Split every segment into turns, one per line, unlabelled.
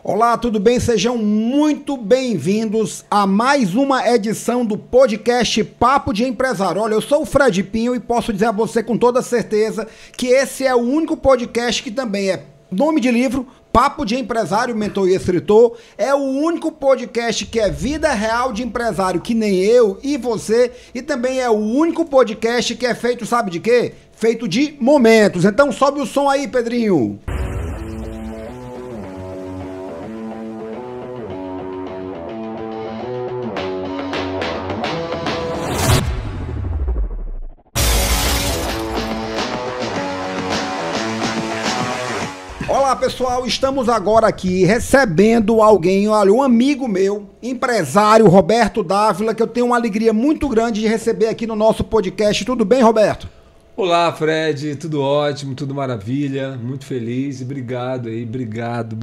Olá, tudo bem? Sejam muito bem-vindos a mais uma edição do podcast Papo de Empresário. Olha, eu sou o Fred Pinho e posso dizer a você com toda certeza que esse é o único podcast que também é nome de livro, Papo de Empresário, mentor e escritor. É o único podcast que é vida real de empresário, que nem eu e você. E também é o único podcast que é feito, sabe de quê? Feito de momentos. Então sobe o som aí, Pedrinho. Olá pessoal, estamos agora aqui recebendo alguém, olha, um amigo meu, empresário Roberto Dávila, que eu tenho uma alegria muito grande de receber aqui no nosso podcast. Tudo bem, Roberto?
Olá, Fred, tudo ótimo, tudo maravilha, muito feliz e obrigado aí, obrigado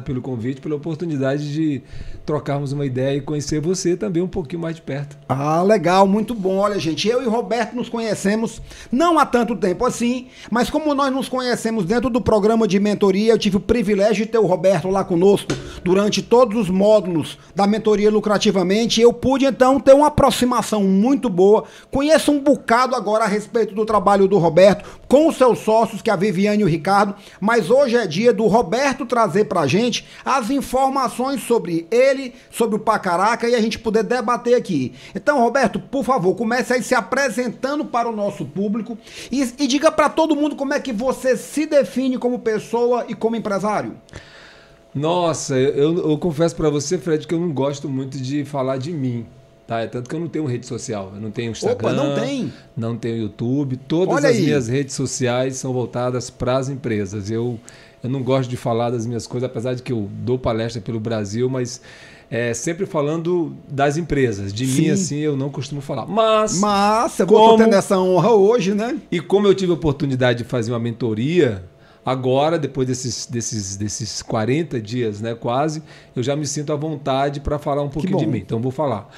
pelo convite, pela oportunidade de trocarmos uma ideia e conhecer você também um pouquinho mais de perto.
Ah, legal, muito bom. Olha, gente, eu e o Roberto nos conhecemos não há tanto tempo assim, mas como nós nos conhecemos dentro do programa de mentoria, eu tive o privilégio de ter o Roberto lá conosco durante todos os módulos da mentoria lucrativamente, e eu pude então ter uma aproximação muito boa, conheço um bocado agora a respeito do trabalho do Roberto com os seus sócios, que é a Viviane e o Ricardo, mas hoje é dia do Roberto trazer pra gente as informações sobre ele, sobre o Pacaraca, e a gente poder debater aqui. Então, Roberto, por favor, comece aí se apresentando para o nosso público e diga para todo mundo como é que você se define como pessoa e como empresário.
Nossa, eu confesso para você, Fred, que eu não gosto muito de falar de mim. Tá? É tanto que eu não tenho rede social, eu não tenho Instagram,
Opa, não tem?
Não tenho YouTube, todas as minhas redes sociais são voltadas para as empresas. Eu não gosto de falar das minhas coisas, apesar de que eu dou palestra pelo Brasil, mas sempre falando das empresas. De mim, assim, eu não costumo falar. Mas
eu vou tendo essa honra hoje, né?
E como eu tive a oportunidade de fazer uma mentoria, agora, depois desses 40 dias, né, quase, eu já me sinto à vontade para falar um pouquinho de mim. Então, vou falar.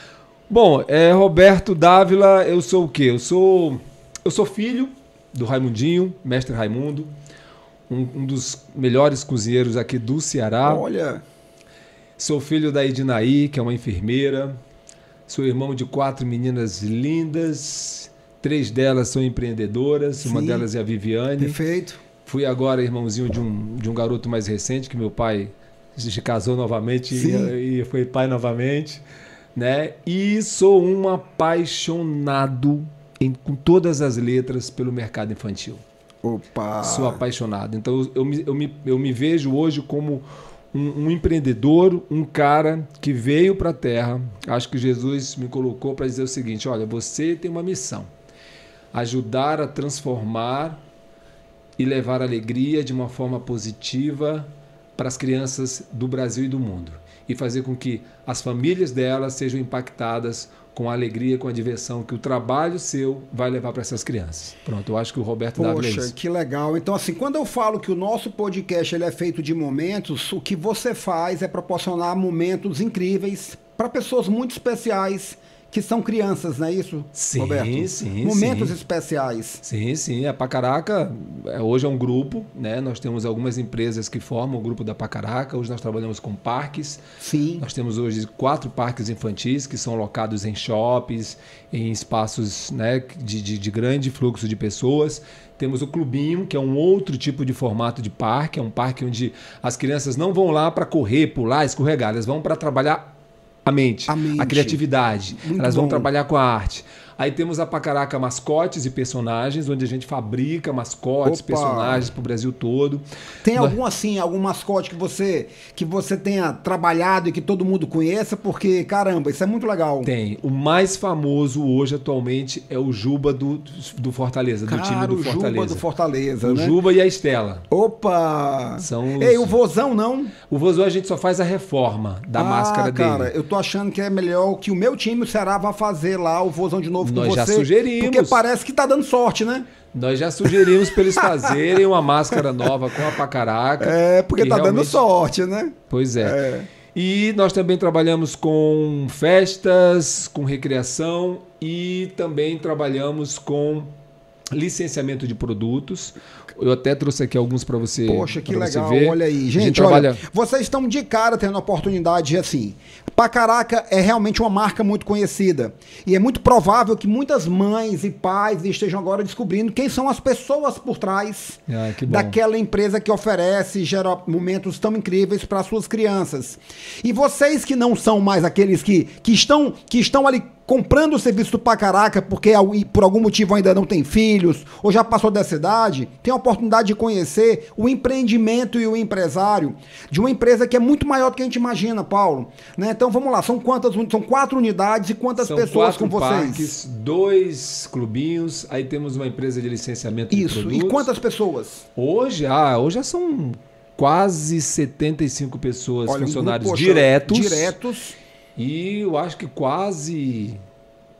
Bom, Roberto Dávila, eu sou o quê? Eu sou filho do Raimundinho, mestre Raimundo, um dos melhores cozinheiros aqui do Ceará.
Olha!
Sou filho da Edinaí, que é uma enfermeira. Sou irmão de 4 meninas lindas. 3 delas são empreendedoras. Sim. Uma delas é a Viviane.
Perfeito.
Fui agora irmãozinho de um garoto mais recente, que meu pai se casou novamente e foi pai novamente. Né? E sou um apaixonado, com todas as letras, pelo mercado infantil.
Opa!
Sou apaixonado. Então eu me vejo hoje como um empreendedor, um cara que veio para a Terra. Acho que Jesus me colocou para dizer o seguinte: olha, você tem uma missão, ajudar a transformar e levar alegria de uma forma positiva para as crianças do Brasil e do mundo, e fazer com que as famílias delas sejam impactadas com a alegria, com a diversão que o trabalho seu vai levar para essas crianças. Pronto, eu acho que o Roberto Dávila é isso.
Poxa, que legal. Então, assim, quando eu falo que o nosso podcast ele é feito de momentos, o que você faz é proporcionar momentos incríveis para pessoas muito especiais, que são crianças, não é isso,
sim,
Roberto?
Sim,
momentos especiais.
Sim. A Pacaraca hoje é um grupo, né? Nós temos algumas empresas que formam o grupo da Pacaraca. Hoje nós trabalhamos com parques.
Sim.
Nós temos hoje 4 parques infantis que são locados em shoppings, em espaços, né, de grande fluxo de pessoas. Temos o Clubinho, que é um outro tipo de formato de parque. É um parque onde as crianças não vão lá para correr, pular, escorregar. Elas vão para trabalhar a mente, a criatividade.
Muito
elas vão
bom.
trabalhar com a arte. Aí temos a Pacaraca Mascotes e Personagens, onde a gente fabrica mascotes, personagens para o Brasil todo.
Tem algum mascote que você tenha trabalhado e que todo mundo conheça? Porque, caramba, isso é muito legal.
Tem. O mais famoso hoje, atualmente, é o Juba do Fortaleza, do time do Fortaleza.
O Juba do Fortaleza,
o
né?
Juba e a Estela.
Opa!
São
Ei, o Vozão não?
O Vozão a gente só faz a reforma da máscara dele.
Cara, eu tô achando que é melhor que o meu time, o Ceará, vá fazer lá o Vozão de novo.
Nós já sugerimos.
Porque parece que tá dando sorte, né?
Nós já sugerimos para eles fazerem uma máscara nova com a Pacaraca.
Porque tá dando sorte, né?
Pois é. E nós também trabalhamos com festas, com recreação e também trabalhamos com licenciamento de produtos. Eu até trouxe aqui alguns para você.
Poxa, que legal,
ver.
olha aí. Gente, olha, vocês estão de cara tendo a oportunidade assim. Pacaraca é realmente uma marca muito conhecida. E é muito provável que muitas mães e pais estejam agora descobrindo quem são as pessoas por trás daquela empresa que oferece e gera momentos tão incríveis para suas crianças. E vocês que não são mais aqueles que estão ali comprando o serviço do Pacaraca porque por algum motivo ainda não tem filhos ou já passou dessa idade, tem a oportunidade de conhecer o empreendimento e o empresário de uma empresa que é muito maior do que a gente imagina, Paulo. Né? Então vamos lá, são 4 unidades e quantas pessoas com vocês?
Parques, 2 clubinhos, aí temos uma empresa de licenciamento de produtos.
E quantas pessoas?
Hoje já são quase 75 pessoas, funcionários diretos. E eu acho que quase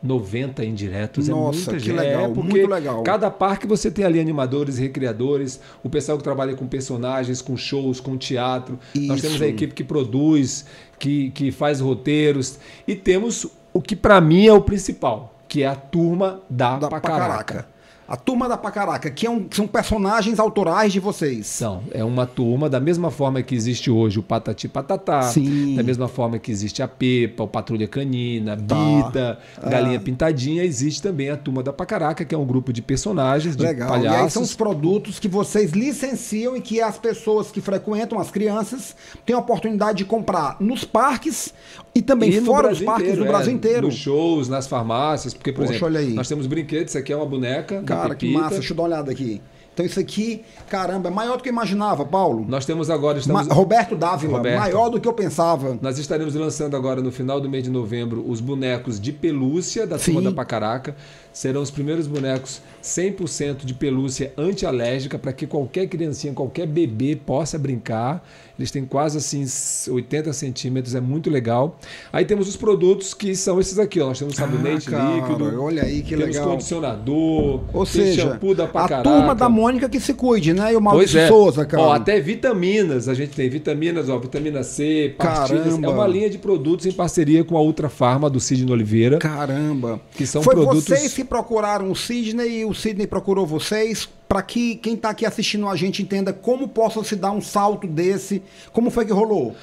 90 indiretos.
Nossa,
é muita
que legal,
porque
muito legal.
Cada parque você tem ali animadores, recreadores, o pessoal que trabalha com personagens, com shows, com teatro.
Isso.
Nós temos a equipe que produz, que faz roteiros. E temos o que para mim é o principal, que é a turma da Pacaraca.
A turma da Pacaraca, que são personagens autorais de vocês.
É uma turma, da mesma forma que existe hoje o Patati Patatá,
Sim.
da mesma forma que existe a Pepa, o Patrulha Canina, Bita, Galinha Pintadinha, existe também a turma da Pacaraca, que é um grupo de personagens, de palhaços.
E aí são os produtos que vocês licenciam e que as pessoas que frequentam, as crianças, têm a oportunidade de comprar nos parques e também fora dos parques do Brasil inteiro.
Nos shows, nas farmácias, porque, por exemplo,
olha aí.
Nós temos brinquedos, isso aqui é uma boneca.
Cara, que massa, deixa eu dar uma olhada aqui. Então isso aqui, caramba, é maior do que eu imaginava, Paulo.
Nós temos agora...
Roberto Dávila, maior do que eu pensava.
Nós estaremos lançando agora, no final do mês de novembro, os bonecos de pelúcia da turma da Pacaraca. Serão os primeiros bonecos 100% de pelúcia antialérgica para que qualquer criancinha, qualquer bebê possa brincar. Eles têm quase assim 80 centímetros, é muito legal. Aí temos os produtos que são esses aqui, ó. Nós temos sabonete líquido.
Olha aí que
temos
legal.
Condicionador,
ou seja,
shampoo da Pacaraca.
A turma da Mônica que se cuide, né? E o Maurício Souza, cara.
Ó, até vitaminas, a gente tem vitaminas, ó, vitamina C, pastilhas.
Caramba.
É uma linha de produtos em parceria com a Ultra Farma do Sidney Oliveira.
Caramba.
Que são
Foi
produtos...
vocês que procuraram o Sidney e o Sidney procurou vocês para que quem está aqui assistindo a gente entenda como possa se dar um salto desse. Como foi que rolou?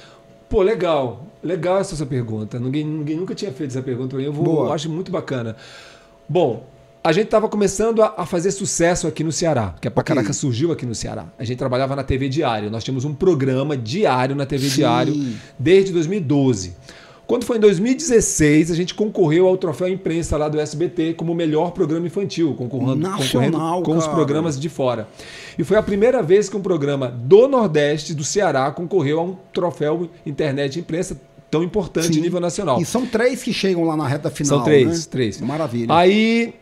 Pô, legal. Legal essa sua pergunta. Ninguém nunca tinha feito essa pergunta. Eu acho muito bacana. Bom, a gente estava começando a fazer sucesso aqui no Ceará, porque a Pacaraca surgiu aqui no Ceará. A gente trabalhava na TV Diário. Nós tínhamos um programa diário na TV Diário desde 2012. Quando foi em 2016, a gente concorreu ao Troféu Imprensa lá do SBT como o melhor programa infantil, concorrendo com os programas de fora. E foi a primeira vez que um programa do Nordeste, do Ceará, concorreu a um troféu Internet Imprensa tão importante de nível nacional.
E são 3 que chegam lá na reta final.
São 3,
né?
3.
Maravilha.
Aí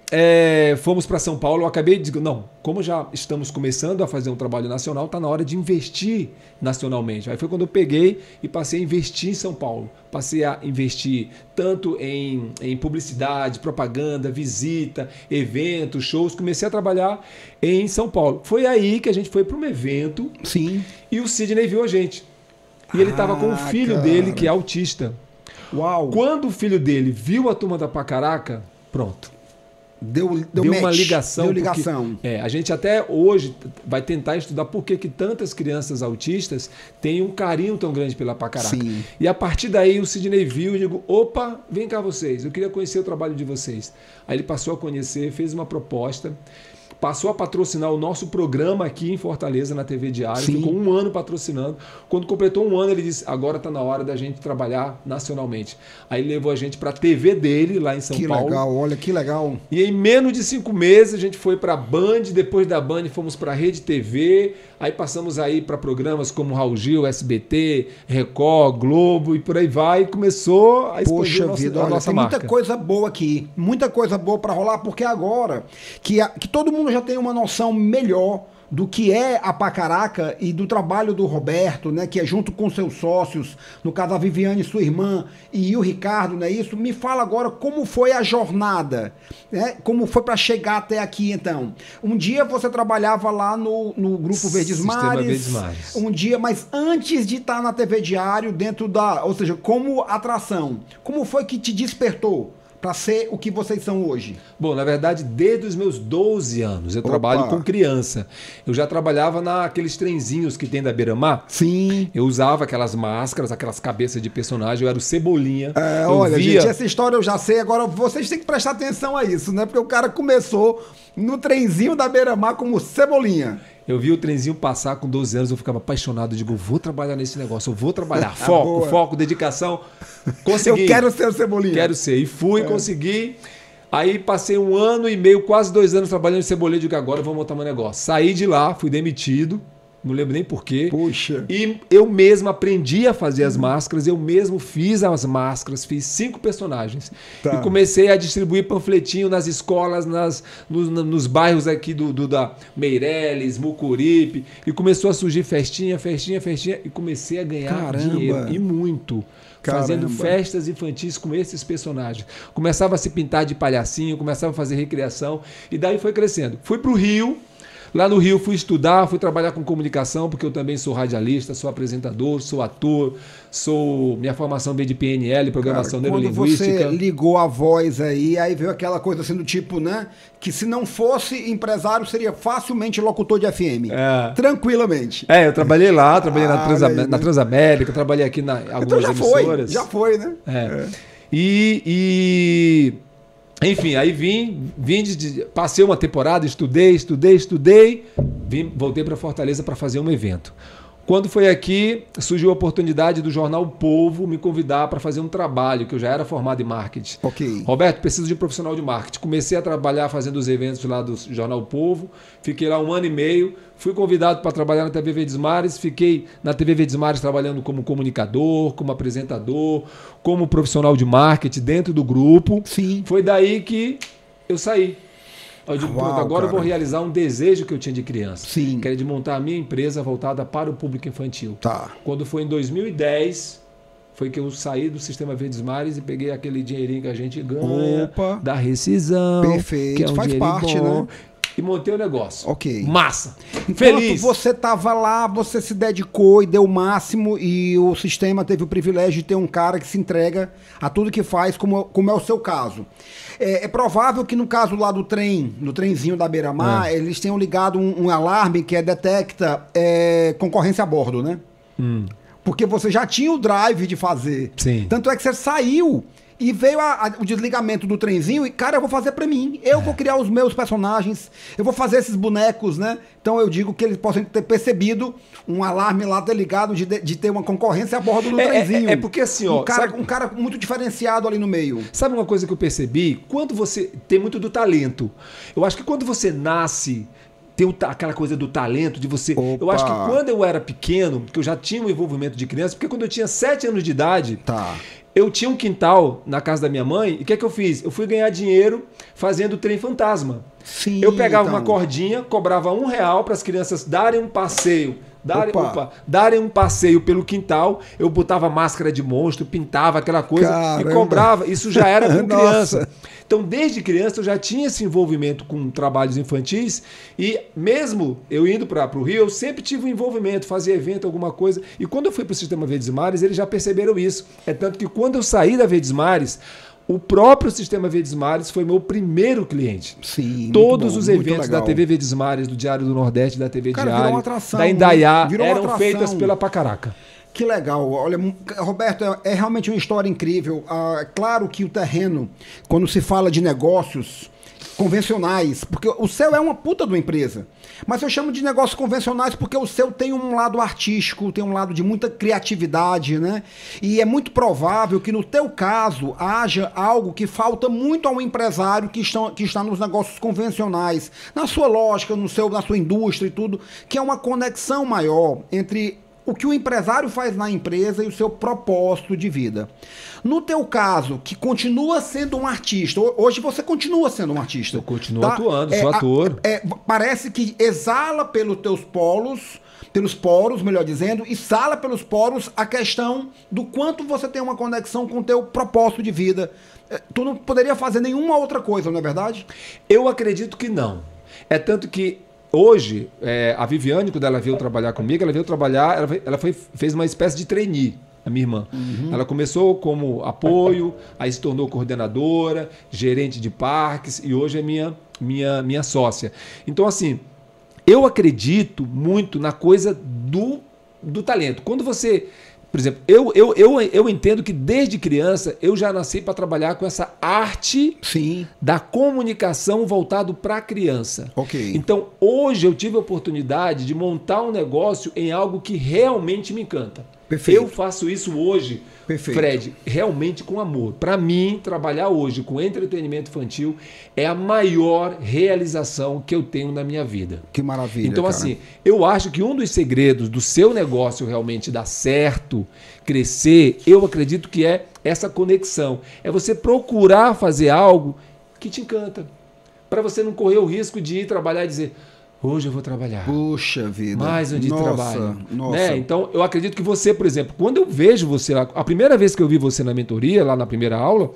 fomos para São Paulo. Eu acabei de dizer, não, como já estamos começando a fazer um trabalho nacional, está na hora de investir nacionalmente. Aí foi quando eu peguei e passei a investir em São Paulo. Passei a investir tanto em publicidade, propaganda, visita, eventos, shows. Comecei a trabalhar em São Paulo. Foi aí que a gente foi para um evento.
Sim.
E o Sidney viu a gente. E ele estava com o filho dele, que é autista.
Uau!
Quando o filho dele viu a turma da Pacaraca, pronto.
Deu
uma ligação.
Deu ligação.
Porque, a gente até hoje vai tentar estudar por que tantas crianças autistas têm um carinho tão grande pela Pacaraca.
Sim.
E a partir daí o Sidney viu e digo, opa, vem cá vocês, eu queria conhecer o trabalho de vocês. Aí ele passou a conhecer, fez uma proposta, passou a patrocinar o nosso programa aqui em Fortaleza, na TV Diário.
Sim.
Ficou 1 ano patrocinando. Quando completou 1 ano, ele disse, agora está na hora da gente trabalhar nacionalmente. Aí levou a gente para a TV dele, lá em São Paulo.
Que legal, olha, que legal.
E em menos de 5 meses, a gente foi para a Band, depois da Band fomos para a Rede TV, aí passamos aí para programas como Raul Gil, SBT, Record, Globo e por aí vai. E começou a expandir a nossa marca.
Muita coisa boa aqui, muita coisa boa para rolar, porque agora que todo mundo já tem uma noção melhor do que é a Pacaraca e do trabalho do Roberto, né, que é junto com seus sócios, no caso a Viviane, sua irmã, e o Ricardo, né, isso. Me fala agora como foi a jornada, né, como foi para chegar até aqui, então. Um dia você trabalhava lá no Grupo Verdes Mares, um dia, mas antes de estar na TV Diário, dentro da, ou seja, como atração, como foi que te despertou para ser o que vocês são hoje?
Bom, na verdade, desde os meus 12 anos eu trabalho com criança. Eu já trabalhava naqueles trenzinhos que tem da Beira-Mar.
Sim.
Eu usava aquelas máscaras, aquelas cabeças de personagem, eu era o Cebolinha.
Olha, gente, essa história eu já sei, agora vocês têm que prestar atenção a isso, né? Porque o cara começou no trenzinho da Beira-Mar como Cebolinha.
Eu vi o trenzinho passar com 12 anos, eu ficava apaixonado. Eu digo, eu vou trabalhar nesse negócio, eu vou trabalhar. Foco, foco, dedicação. Consegui.
Eu quero ser o Cebolinha.
Quero ser. E fui, consegui. Aí passei 1 ano e meio, quase 2 anos trabalhando em Cebolinha. Digo, agora eu vou montar meu negócio. Saí de lá, fui demitido. Não lembro nem porquê.
Puxa.
E eu mesmo aprendi a fazer as máscaras, eu mesmo fiz as máscaras, fiz 5 personagens.
Tá.
E comecei a distribuir panfletinho nas escolas, nos bairros aqui da Meireles, Mucuripe. E começou a surgir festinha. E comecei a ganhar dinheiro. E muito. Fazendo festas infantis com esses personagens. Começava a se pintar de palhacinho, começava a fazer recriação. E daí foi crescendo. Fui para o Rio. Lá no Rio fui estudar, fui trabalhar com comunicação, porque eu também sou radialista, sou apresentador, sou ator, minha formação veio de PNL, programação neurolinguística.
Quando você ligou a voz aí veio aquela coisa assim do tipo, né? Que se não fosse empresário, seria facilmente locutor de FM. Tranquilamente.
Eu trabalhei lá, na Transamérica, trabalhei aqui na algumas emissoras.
Já foi, né?
Enfim, aí passei uma temporada, estudei, voltei para Fortaleza para fazer um evento. Quando foi aqui, surgiu a oportunidade do jornal O Povo me convidar para fazer um trabalho, que eu já era formado em marketing.
Ok.
Roberto, preciso de um profissional de marketing. Comecei a trabalhar fazendo os eventos lá do jornal O Povo, fiquei lá 1 ano e meio, fui convidado para trabalhar na TV Verdes Mares, fiquei na TV Verdes Mares trabalhando como comunicador, como apresentador, como profissional de marketing dentro do grupo.
Sim.
Foi daí que eu saí. Eu digo, pronto, agora eu vou realizar um desejo que eu tinha de criança.
Sim.
Que era de montar a minha empresa voltada para o público infantil.
Tá.
Quando foi em 2010, foi que eu saí do Sistema Verdes Mares e peguei aquele dinheirinho que a gente ganha da rescisão.
Perfeito,
que é um
faz parte,
bom,
né?
E montei o negócio.
Ok.
Massa.
Feliz. Você estava lá, você se dedicou e deu o máximo e o sistema teve o privilégio de ter um cara que se entrega a tudo que faz, como é o seu caso. É provável que no caso lá do trenzinho da Beira-Mar, eles tenham ligado um alarme que detecta concorrência a bordo, né? Porque você já tinha o drive de fazer.
Sim.
Tanto é que você saiu e veio o desligamento do trenzinho e, cara, eu vou fazer pra mim. Eu vou criar os meus personagens, eu vou fazer esses bonecos, né? Então eu digo que eles possam ter percebido um alarme lá ter ligado de ter uma concorrência a bordo do trenzinho.
É porque assim, ó...
Um cara muito diferenciado ali no meio.
Sabe uma coisa que eu percebi? Quando você... Tem muito do talento. Eu acho que quando você nasce... Tem aquela coisa do talento, de você...
Opa.
Eu acho que quando eu era pequeno, que eu já tinha um envolvimento de criança, porque quando eu tinha 7 anos de idade...
Tá.
Eu tinha um quintal na casa da minha mãe, e o que é que eu fiz? Eu fui ganhar dinheiro fazendo trem fantasma.
Sim,
eu pegava uma cordinha, cobrava R$1 para as crianças darem um passeio. Darem um passeio pelo quintal, eu botava máscara de monstro, pintava aquela coisa. Caramba. E cobrava. Isso já era com criança. Então, desde criança, eu já tinha esse envolvimento com trabalhos infantis e mesmo eu indo para o Rio, eu sempre tive um envolvimento, fazia evento, alguma coisa. E quando eu fui para o Sistema Verdes Mares, eles já perceberam isso. É tanto que quando eu saí da Verdes Mares, o próprio Sistema Verdes Mares foi meu primeiro cliente.
Sim.
Todos os eventos da TV Verdes Mares, do Diário do Nordeste, da TV
Cara,
Diário,
atração,
da Indaiá, eram
atração.
feitas pela Pacaraca.
Que legal. Olha, Roberto, é realmente uma história incrível. É claro que o terreno, quando se fala de negócios convencionais, porque o seu é uma puta de uma empresa, mas eu chamo de negócios convencionais porque o seu tem um lado artístico, tem um lado de muita criatividade, né? E é muito provável que no teu caso haja algo que falta muito ao empresário que está nos negócios convencionais, na sua lógica, na sua indústria e tudo, que é uma conexão maior entre o que o empresário faz na empresa e o seu propósito de vida. No teu caso, que continua sendo um artista, hoje você continua sendo um artista.
Eu continuo atuando, sou ator.
Parece que exala pelos teus poros, melhor dizendo, exala pelos poros a questão do quanto você tem uma conexão com o teu propósito de vida. Tu não poderia fazer nenhuma outra coisa, não é verdade?
Eu acredito que não. É tanto que hoje, a Viviane, quando ela veio trabalhar comigo, ela fez uma espécie de trainee. a minha irmã. Ela começou como apoio, aí se tornou coordenadora, gerente de parques e hoje é minha sócia. Então, assim, eu acredito muito na coisa do talento. Quando você... Por exemplo, eu entendo que desde criança eu já nasci para trabalhar com essa arte
Sim.
da comunicação voltado para a criança.
Ok.
Então, hoje eu tive a oportunidade de montar um negócio em algo que realmente me encanta.
Perfeito.
Eu faço isso hoje,
Perfeito.
Fred, realmente com amor. Para mim, trabalhar hoje com entretenimento infantil é a maior realização que eu tenho na minha vida.
Que maravilha,
Então,
cara.
assim, eu acho que um dos segredos do seu negócio realmente dar certo, crescer, eu acredito que é essa conexão. É você procurar fazer algo que te encanta. Para você não correr o risco de ir trabalhar e dizer... Hoje eu vou trabalhar.
Puxa vida.
Mais um dia de
Nossa,
trabalho.
Nossa.
Né? Então, eu acredito que você, por exemplo, quando eu vejo você lá, a primeira vez que eu vi você na mentoria, lá na primeira aula,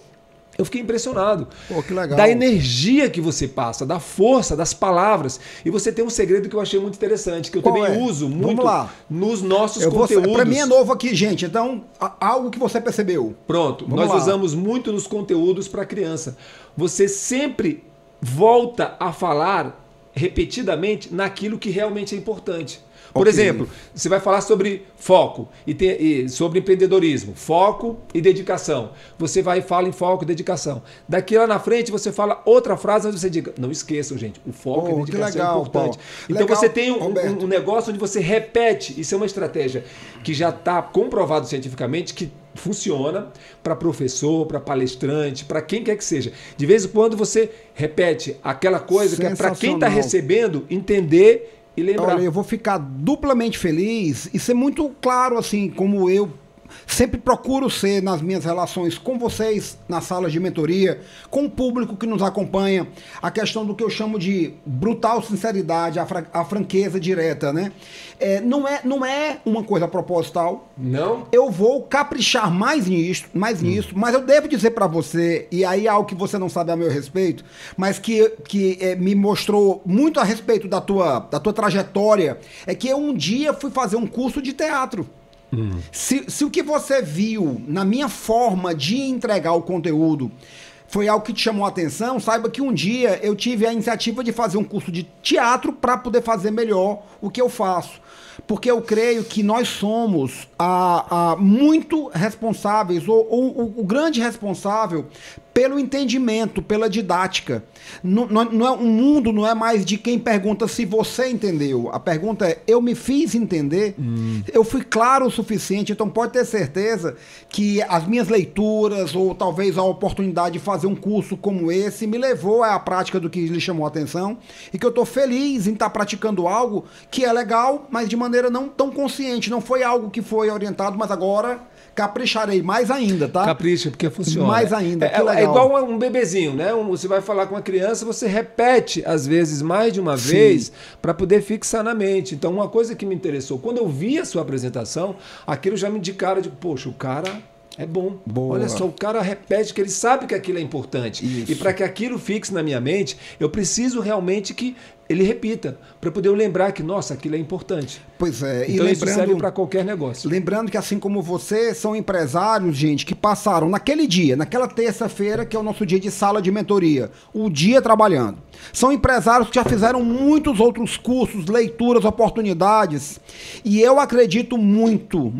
eu fiquei impressionado.
Pô, que legal.
Da energia que você passa, da força, das palavras. E você tem um segredo que eu achei muito interessante, que eu
Qual
também
é?
uso
Vamos
muito
lá.
nos nossos
Eu vou,
conteúdos.
pra mim é novo aqui, gente. Então, algo que você percebeu.
Pronto,
Vamos
nós
lá.
usamos muito nos conteúdos para criança. Você sempre volta a falar repetidamente naquilo que realmente é importante. Por
Ok.
exemplo, você vai falar sobre foco e sobre empreendedorismo, foco e dedicação. Você vai e fala em foco e dedicação. Daqui lá na frente você fala outra frase onde você diga, não esqueçam, gente, o foco e a
Que
dedicação
legal,
é importante.
Paulo.
Então
Legal,
você tem
Roberto.
um negócio onde você repete, isso é uma estratégia que já está comprovado cientificamente que funciona para professor, para palestrante, para quem quer que seja. De vez em quando você repete aquela coisa que é para quem está
Sensacional.
recebendo entender e lembrar.
Olha, eu vou ficar duplamente feliz e ser muito claro, assim, como eu sempre procuro ser nas minhas relações com vocês, nas salas de mentoria, com o público que nos acompanha, a questão do que eu chamo de brutal sinceridade, a franqueza direta, né? Não é uma coisa proposital.
Não?
Eu vou caprichar mais nisso, mas eu devo dizer pra você, e aí é algo que você não sabe a meu respeito, mas que me mostrou muito a respeito da tua trajetória, é que eu um dia fui fazer um curso de teatro. Se o que você viu na minha forma de entregar o conteúdo foi algo que te chamou a atenção, saiba que um dia eu tive a iniciativa de fazer um curso de teatro para poder fazer melhor o que eu faço. Porque eu creio que nós somos muito responsáveis, ou o grande responsável pelo entendimento, pela didática. O mundo não é mais de quem pergunta se você entendeu. A pergunta é, eu me fiz entender? Eu fui claro o suficiente? Então pode ter certeza que as minhas leituras, ou talvez a oportunidade de fazer um curso como esse, me levou à prática do que lhe chamou a atenção, e que eu estou feliz em estar praticando algo que é legal, mas de maneira não tão consciente. Não foi algo que foi orientado, mas agora capricharei mais ainda, tá?
Capricha, porque funciona.
Mais ainda, que legal.
É igual um bebezinho, né? Você vai falar com uma criança, você repete, às vezes, mais de uma vez, para poder fixar na mente. Então, uma coisa que me interessou, quando eu vi a sua apresentação, aquilo já me indicaram, de, poxa, o cara é bom.
Boa.
Olha só, o cara repete, que ele sabe que aquilo é importante.
Isso.
E para que aquilo fixe na minha mente, eu preciso realmente que ele repita, para poder eu lembrar que, nossa, aquilo é importante.
Pois é.
Então,
E
isso serve para qualquer negócio.
Lembrando que, assim como você, são empresários, gente, que passaram naquele dia, naquela terça-feira, que é o nosso dia de sala de mentoria, o dia trabalhando. São empresários que já fizeram muitos outros cursos, leituras, oportunidades. E eu acredito muito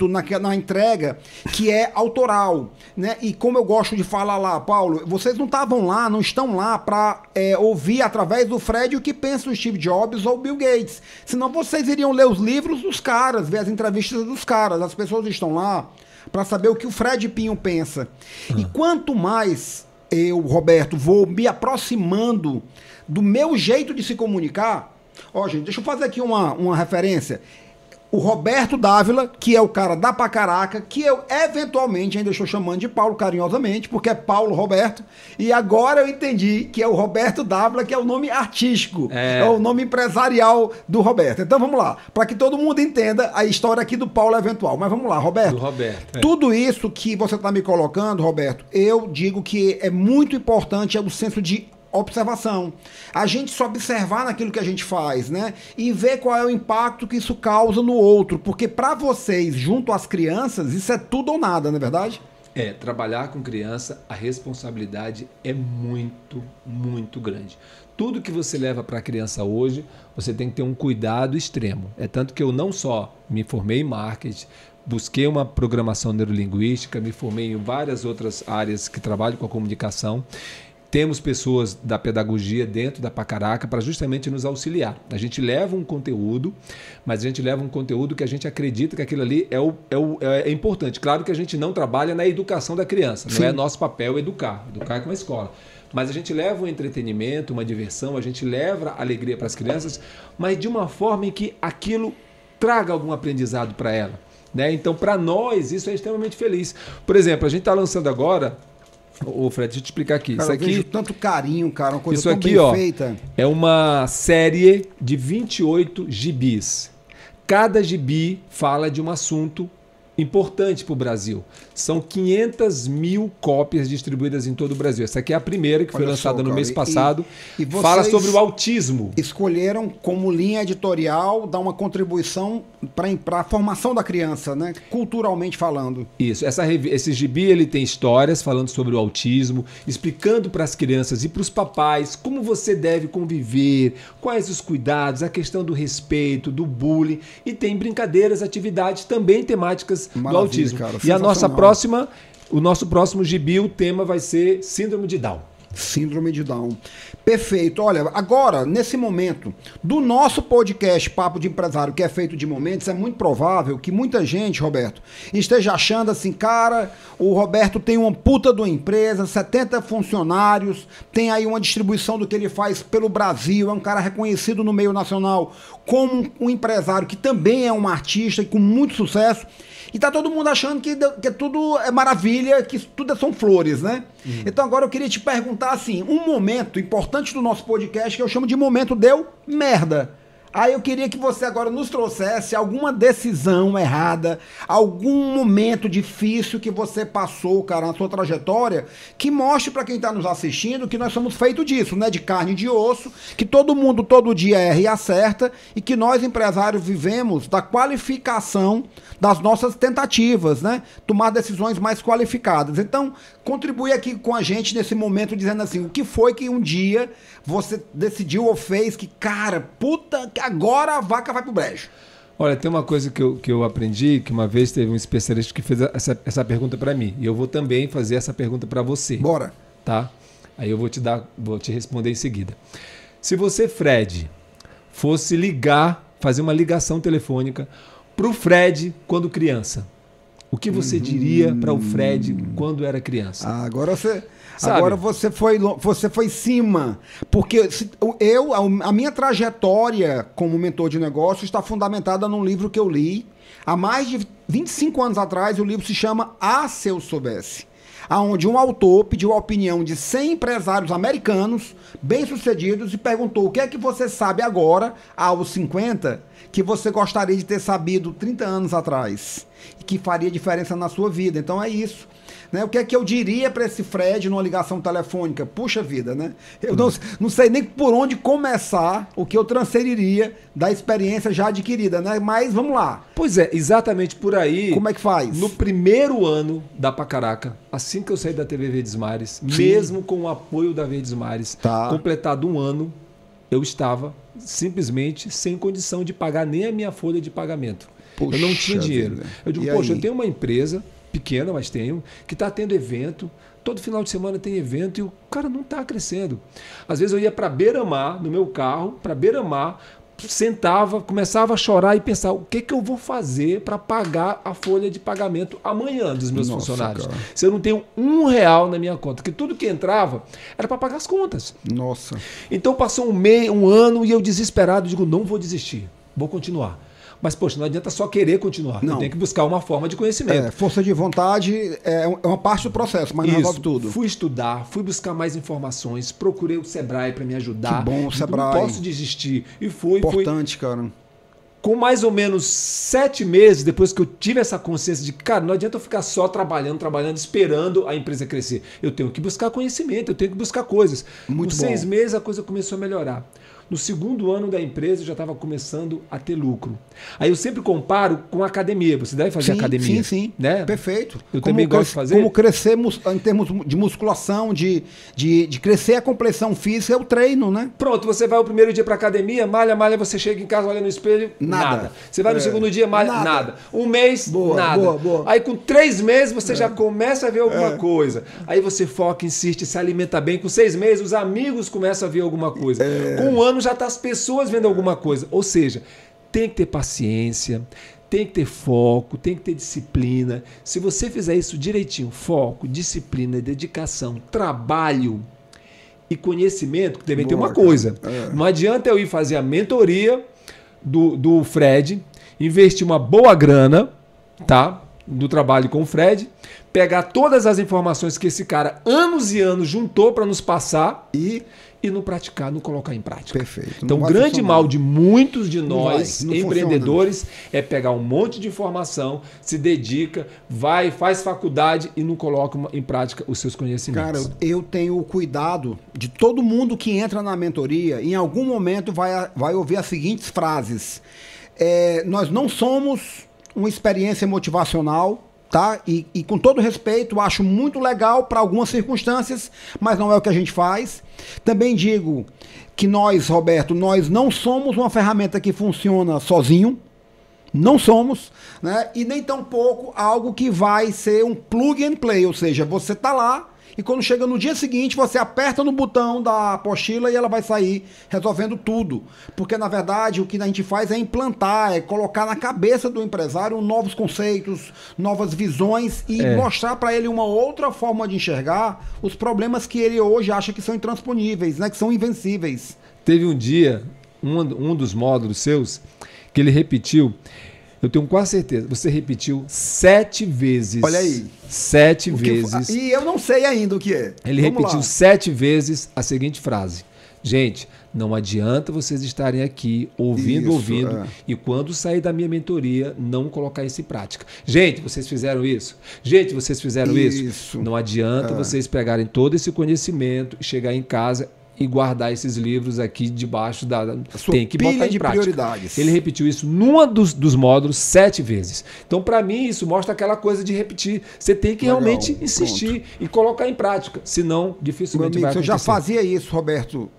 na entrega que é autoral, né? E como eu gosto de falar lá, Paulo, vocês não estavam lá, não estão lá para ouvir através do Fred o que pensa o Steve Jobs ou o Bill Gates. Senão vocês iriam ler os livros dos caras, ver as entrevistas dos caras. As pessoas estão lá para saber o que o Fred Pinho pensa. E quanto mais eu, Roberto, vou me aproximando do meu jeito de se comunicar... Ó, gente, deixa eu fazer aqui uma referência. O Roberto Dávila, que é o cara da Pacaraca, que eu eventualmente ainda estou chamando de Paulo carinhosamente, porque é Paulo Roberto, e agora eu entendi que é o Roberto Dávila, que é o nome artístico, é o nome empresarial do Roberto. Então vamos lá, para que todo mundo entenda a história aqui do Paulo eventual. Mas vamos lá, Roberto.
Do Roberto,
Tudo isso que você está me colocando, Roberto, eu digo que é muito importante, é o senso de observação. A gente só observar naquilo que a gente faz, né? E ver qual é o impacto que isso causa no outro. Porque para vocês, junto às crianças, isso é tudo ou nada, não é verdade?
Trabalhar com criança, a responsabilidade é muito, muito grande. Tudo que você leva para a criança hoje, você tem que ter um cuidado extremo. É tanto que eu não só me formei em marketing, busquei uma programação neurolinguística, me formei em várias outras áreas que trabalham com a comunicação. Temos pessoas da pedagogia dentro da Pacaraca para justamente nos auxiliar. A gente leva um conteúdo, mas a gente leva um conteúdo que a gente acredita que aquilo ali é importante. Claro que a gente não trabalha na educação da criança, não é nosso papel educar é com a escola. Mas a gente leva um entretenimento, uma diversão, a gente leva alegria para as crianças, mas de uma forma em que aquilo traga algum aprendizado para ela, né? Então, para nós, isso é extremamente feliz. Por exemplo, a gente está lançando agora... Ô Fred, deixa eu te explicar aqui.
Cara,
isso aqui,
eu vejo tanto carinho, cara, uma coisa
isso
tão
aqui,
bem
ó,
feita.
É uma série de 28 gibis. Cada gibi fala de um assunto importante para o Brasil. São 500 mil cópias distribuídas em todo o Brasil. Essa aqui é a primeira que foi lançada no mês passado.
E
fala sobre o autismo.
Escolheram como linha editorial dar uma contribuição para a formação da criança, né? Culturalmente falando.
Isso. Esse gibi ele tem histórias falando sobre o autismo, explicando para as crianças e para os papais como você deve conviver, quais os cuidados, a questão do respeito, do bullying. E tem brincadeiras, atividades também temáticas do autismo.
Cara,
e o nosso próximo gibi, o tema vai ser Síndrome de Down.
Síndrome de Down. Perfeito. Olha, agora, nesse momento do nosso podcast Papo de Empresário, que é feito de momentos, é muito provável que muita gente, Roberto, esteja achando assim, cara, o Roberto tem uma puta de uma empresa, 70 funcionários, tem aí uma distribuição do que ele faz pelo Brasil, é um cara reconhecido no meio nacional como um empresário que também é um artista e com muito sucesso. E tá todo mundo achando que tudo é maravilha, que tudo são flores, né? Então agora eu queria te perguntar assim, um momento importante do nosso podcast que eu chamo de momento deu merda. Aí eu queria que você agora nos trouxesse alguma decisão errada, algum momento difícil que você passou, cara, na sua trajetória, que mostre para quem está nos assistindo que nós somos feitos disso, né? De carne e de osso, que todo mundo todo dia erra e acerta e que nós empresários vivemos da qualificação das nossas tentativas, né? Tomar decisões mais qualificadas. Então, contribui aqui com a gente nesse momento dizendo assim, o que foi que um dia você decidiu ou fez que, cara, puta, que agora a vaca vai pro brejo?
Olha, tem uma coisa que eu aprendi, que uma vez teve um especialista que fez essa pergunta para mim. E eu vou também fazer essa pergunta para você.
Bora.
Tá? Aí eu vou te responder em seguida. Se você, Fred, fosse fazer uma ligação telefônica pro Fred quando criança, o que você diria para o Fred quando era criança?
Agora você foi cima, porque a minha trajetória como mentor de negócio está fundamentada num livro que eu li há mais de 25 anos atrás. O livro se chama Ah, Se Eu Soubesse, onde um autor pediu a opinião de 100 empresários americanos bem-sucedidos e perguntou o que é que você sabe agora, aos 50, que você gostaria de ter sabido 30 anos atrás e que faria diferença na sua vida. Então é isso. Né? O que é que eu diria para esse Fred numa ligação telefônica? Puxa vida, né? Eu não sei nem por onde começar o que eu transferiria da experiência já adquirida, né? Mas vamos lá.
Pois é, exatamente por aí.
Como é que faz?
No primeiro ano da Pacaraca, assim que eu saí da TV Verdes Mares, mesmo com o apoio da Verdes Mares, completado um ano, eu estava simplesmente sem condição de pagar nem a minha folha de pagamento. Poxa, eu não tinha dinheiro. Eu digo, poxa, eu tenho uma empresa pequena, mas tenho, que está tendo evento, todo final de semana tem evento e o cara não está crescendo. Às vezes eu ia para Beira-Mar, no meu carro, para Beira-Mar, sentava, começava a chorar e pensar, o que eu vou fazer para pagar a folha de pagamento amanhã dos meus funcionários? Cara. Se eu não tenho R$1 na minha conta, que tudo que entrava era para pagar as contas.
Nossa.
Então passou um ano e eu desesperado, digo, não vou desistir, vou continuar. Mas, poxa, não adianta só querer continuar. Não. Tem que buscar uma forma de conhecimento.
Força de vontade é uma parte do processo, mas não resolve tudo.
Fui estudar, fui buscar mais informações, procurei o Sebrae para me ajudar.
Que bom, o Sebrae.
Não posso desistir. E fui.
Importante, cara.
Com mais ou menos 7 meses, depois que eu tive essa consciência de que, cara, não adianta eu ficar só trabalhando, esperando a empresa crescer. Eu tenho que buscar conhecimento, eu tenho que buscar coisas.
Muito
Com
bom.
6 meses a coisa começou a melhorar. No segundo ano da empresa eu já estava começando a ter lucro. Aí eu sempre comparo com a academia. Você deve fazer academia.
Sim.
Né?
Perfeito.
Eu também gosto de fazer.
Como crescemos em termos de musculação, de crescer a complexão física, é o treino, né?
Pronto, você vai o primeiro dia para academia, malha, você chega em casa, olha no espelho, nada. Você vai no segundo dia, malha, nada. Um mês, nada.
Boa.
Aí com 3 meses você já começa a ver alguma coisa. Aí você foca, insiste, se alimenta bem. Com 6 meses os amigos começam a ver alguma coisa. Com 1 ano já tá as pessoas vendo alguma coisa. Ou seja, tem que ter paciência, tem que ter foco, tem que ter disciplina. Se você fizer isso direitinho, foco, disciplina, dedicação, trabalho e conhecimento, que também tem uma coisa. Não adianta eu ir fazer a mentoria do Fred, investir uma boa grana, tá? Do trabalho com o Fred, pegar todas as informações que esse cara anos e anos juntou para nos passar e não praticar, não colocar em prática.
Perfeito.
Então, o grande mal de muitos de nós, empreendedores, é pegar um monte de informação, se dedica, vai, faz faculdade e não coloca em prática os seus conhecimentos.
Cara, eu tenho o cuidado de todo mundo que entra na mentoria, em algum momento vai ouvir as seguintes frases. Nós não somos uma experiência motivacional, tá? E com todo respeito, acho muito legal para algumas circunstâncias, mas não é o que a gente faz. Também digo que nós, Roberto, nós não somos uma ferramenta que funciona sozinho. Não somos, né? E nem tampouco algo que vai ser um plug and play, ou seja, você tá lá e quando chega no dia seguinte você aperta no botão da apostila e ela vai sair resolvendo tudo. Porque na verdade o que a gente faz é implantar, é colocar na cabeça do empresário novos conceitos, novas visões e mostrar para ele uma outra forma de enxergar os problemas que ele hoje acha que são intransponíveis, né? Que são invencíveis.
Teve um dia, um dos módulos seus, que ele repetiu. Eu tenho quase certeza. Você repetiu 7 vezes.
Olha aí.
7 vezes.
E eu não sei ainda o que é.
Ele repetiu 7 vezes a seguinte frase. Gente, não adianta vocês estarem aqui ouvindo, e quando sair da minha mentoria, não colocar isso em prática. Gente, vocês fizeram isso? Gente, vocês fizeram isso? Não adianta vocês pegarem todo esse conhecimento e chegar em casa e guardar esses livros aqui debaixo da... Tem que botar em prática. Prioridades. Ele repetiu isso num dos módulos 7 vezes. Então, para mim, isso mostra aquela coisa de repetir. Você tem que realmente insistir e colocar em prática. Senão, dificilmente vai acontecer.
Eu já fazia isso, Roberto,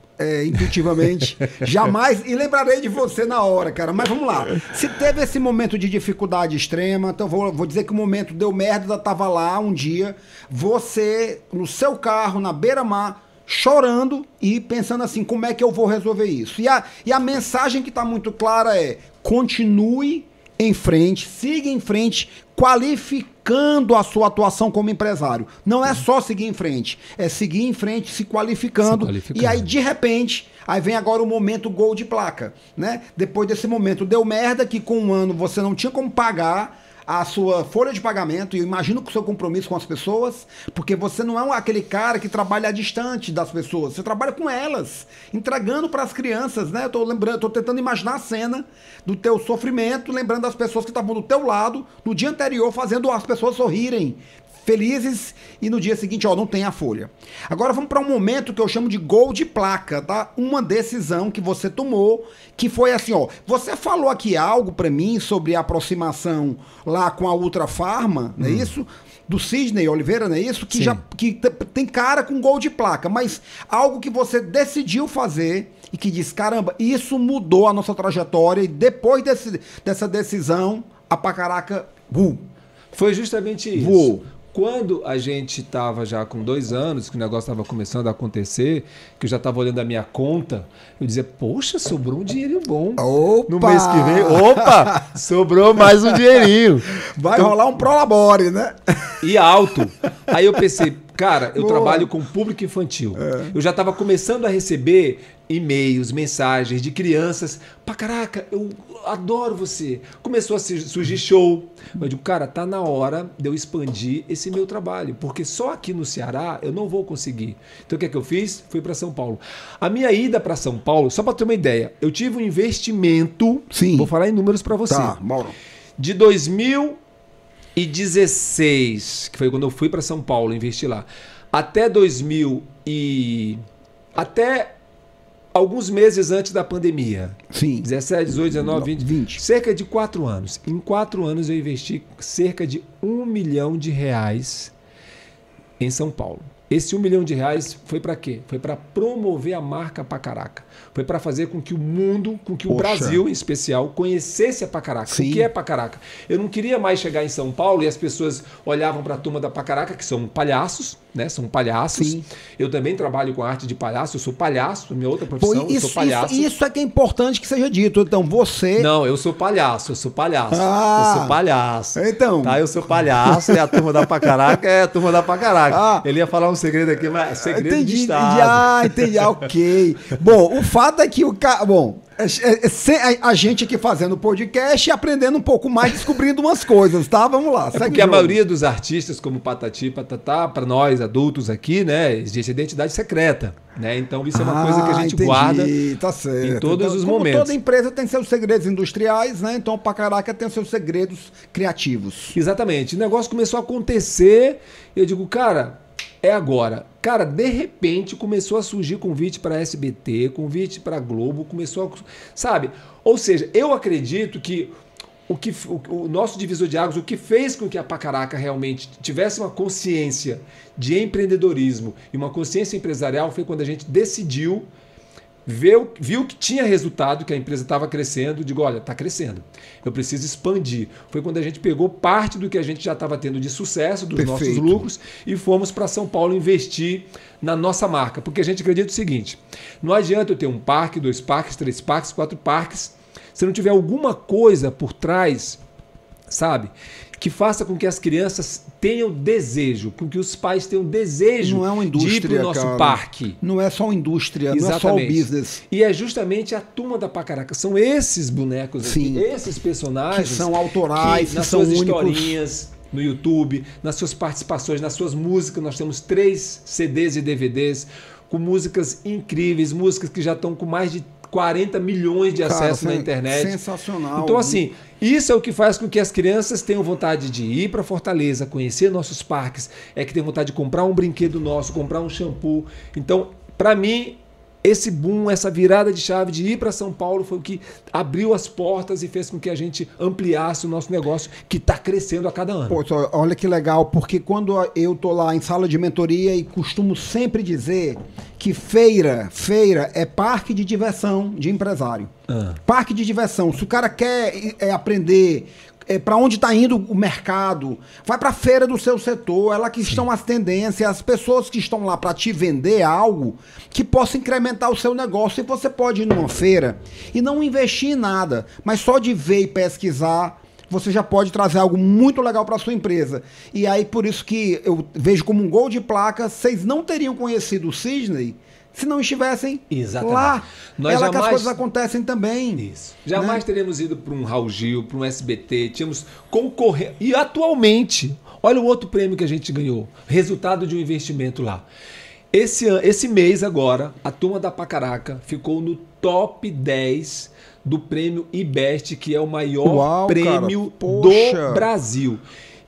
intuitivamente. Jamais. E lembrarei de você na hora, cara. Mas vamos lá. Se teve esse momento de dificuldade extrema, então vou dizer que o momento deu merda, tava lá um dia, você, no seu carro, na beira-mar, chorando e pensando assim, como é que eu vou resolver isso? E a mensagem que está muito clara é: continue em frente, siga em frente, qualificando a sua atuação como empresário. Não é só seguir em frente, é seguir em frente se qualificando. E aí, de repente, aí vem agora o momento gol de placa, né? Depois desse momento deu merda, que com 1 ano você não tinha como pagar a sua folha de pagamento, e eu imagino que o seu compromisso com as pessoas, porque você não é aquele cara que trabalha distante das pessoas, você trabalha com elas, entregando para as crianças, né? Eu tô tentando imaginar a cena do teu sofrimento, lembrando das pessoas que estavam do teu lado no dia anterior, fazendo as pessoas sorrirem, felizes, e no dia seguinte, ó, não tem a folha. Agora vamos para um momento que eu chamo de gol de placa, tá? Uma decisão que você tomou, que foi assim, ó, você falou aqui algo para mim sobre a aproximação lá com a Ultra Farma, não é isso? Do Sidney Oliveira, não é isso? Que tem cara com gol de placa, mas algo que você decidiu fazer e que diz, caramba, isso mudou a nossa trajetória, e depois dessa decisão, a pacaraca,
foi justamente isso.
Voou.
Quando a gente estava já com 2 anos, que o negócio estava começando a acontecer, que eu já estava olhando a minha conta, eu dizia, poxa, sobrou um dinheirinho bom.
Opa!
No mês que vem, opa, sobrou mais um dinheirinho.
Vai rolar um prolabore, né?
E alto. Aí eu pensei, Cara, eu
Boa.
trabalho com público infantil. Eu já estava começando a receber e-mails, mensagens de crianças. Pá, caraca, eu adoro você. Começou a surgir show. Eu digo, cara, tá na hora de eu expandir esse meu trabalho, porque só aqui no Ceará eu não vou conseguir. Então o que é que eu fiz? Fui para São Paulo. A minha ida para São Paulo, só para ter uma ideia, eu tive um investimento,
Sim.
vou falar em números para você,
Tá, Mauro.
de 2016, que foi quando eu fui para São Paulo investir lá, até até alguns meses antes da pandemia.
Sim.
17, 18, 19, 20. Cerca de 4 anos. Em 4 anos eu investi cerca de R$1 milhão em São Paulo. Esse R$1 milhão foi para quê? Foi para promover a marca Pacaraca. Foi para fazer com que o mundo, com que o Brasil em especial, conhecesse a Pacaraca.
Sim.
O que é Pacaraca? Eu não queria mais chegar em São Paulo e as pessoas olhavam para a turma da Pacaraca, que são palhaços, né? São palhaços.
Sim.
Eu também trabalho com arte de palhaço, eu sou palhaço, minha outra profissão, eu sou palhaço.
Isso é que é importante que seja dito. Então, você...
Não, eu sou palhaço. Eu sou palhaço.
Então...
Tá, eu sou palhaço e a turma da Pacaraca é a turma da Pacaraca. Ele ia falar um segredo aqui, mas é segredo de Estado.
Entendi, ok. Bom, o fato é que a gente aqui fazendo podcast e aprendendo um pouco mais, descobrindo umas coisas, tá? Vamos lá.
É porque a maioria dos artistas, como Patati e Patatá, para nós adultos aqui, né, existe identidade secreta, né? Então isso é uma coisa que a gente guarda
tá certo.
em todos os
como
momentos.
Toda empresa tem seus segredos industriais, né? Então o Pacaraca tem seus segredos criativos.
Exatamente. O negócio começou a acontecer e eu digo, cara, é agora. Cara, de repente começou a surgir convite para SBT, convite para Globo, começou a... Sabe? Ou seja, eu acredito que o nosso divisor de águas, o que fez com que a Pacaraca realmente tivesse uma consciência de empreendedorismo e uma consciência empresarial foi quando a gente decidiu, viu que tinha resultado, que a empresa estava crescendo, digo, olha, está crescendo, eu preciso expandir. Foi quando a gente pegou parte do que a gente já estava tendo de sucesso, dos nossos lucros, e fomos para São Paulo investir na nossa marca, porque a gente acredita o seguinte, não adianta eu ter 1 parque, 2 parques, 3 parques, 4 parques, se não tiver alguma coisa por trás, sabe, que faça com que as crianças tenham desejo, com que os pais tenham desejo de ir para o nosso parque.
Não é só uma indústria, não é só o business.
E é justamente a turma da Pacaraca. São esses bonecos aqui, esses personagens
que são autorais,
que nas suas historinhas no YouTube, nas suas participações, nas suas músicas. Nós temos 3 CDs e DVDs com músicas incríveis, músicas que já estão com mais de 40 milhões de acessos na internet.
Sensacional.
Então, assim, isso é o que faz com que as crianças tenham vontade de ir para Fortaleza, conhecer nossos parques, é que tem vontade de comprar um brinquedo nosso, comprar um shampoo. Então, para mim, esse boom, essa virada de chave de ir para São Paulo foi o que abriu as portas e fez com que a gente ampliasse o nosso negócio, que está crescendo a cada ano.
Pô, olha que legal, porque quando eu tô lá em sala de mentoria e costumo sempre dizer que feira é parque de diversão de empresário. Parque de diversão. Se o cara quer aprender para onde está indo o mercado, vai para a feira do seu setor, ela que estão as tendências, as pessoas que estão lá para te vender algo que possa incrementar o seu negócio. E você pode ir numa feira e não investir em nada, mas só de ver e pesquisar, você já pode trazer algo muito legal para sua empresa. E aí, por isso que eu vejo como um gol de placa, vocês não teriam conhecido o Sidney se não estivessem lá. Ela que as coisas acontecem também.
Isso. Jamais teríamos ido para um Raul Gil, para um SBT, tínhamos concorrendo. E atualmente, olha o outro prêmio que a gente ganhou, resultado de um investimento lá. Esse mês agora, a turma da Pacaraca ficou no top 10 do prêmio IBEST, que é o maior prêmio do Brasil.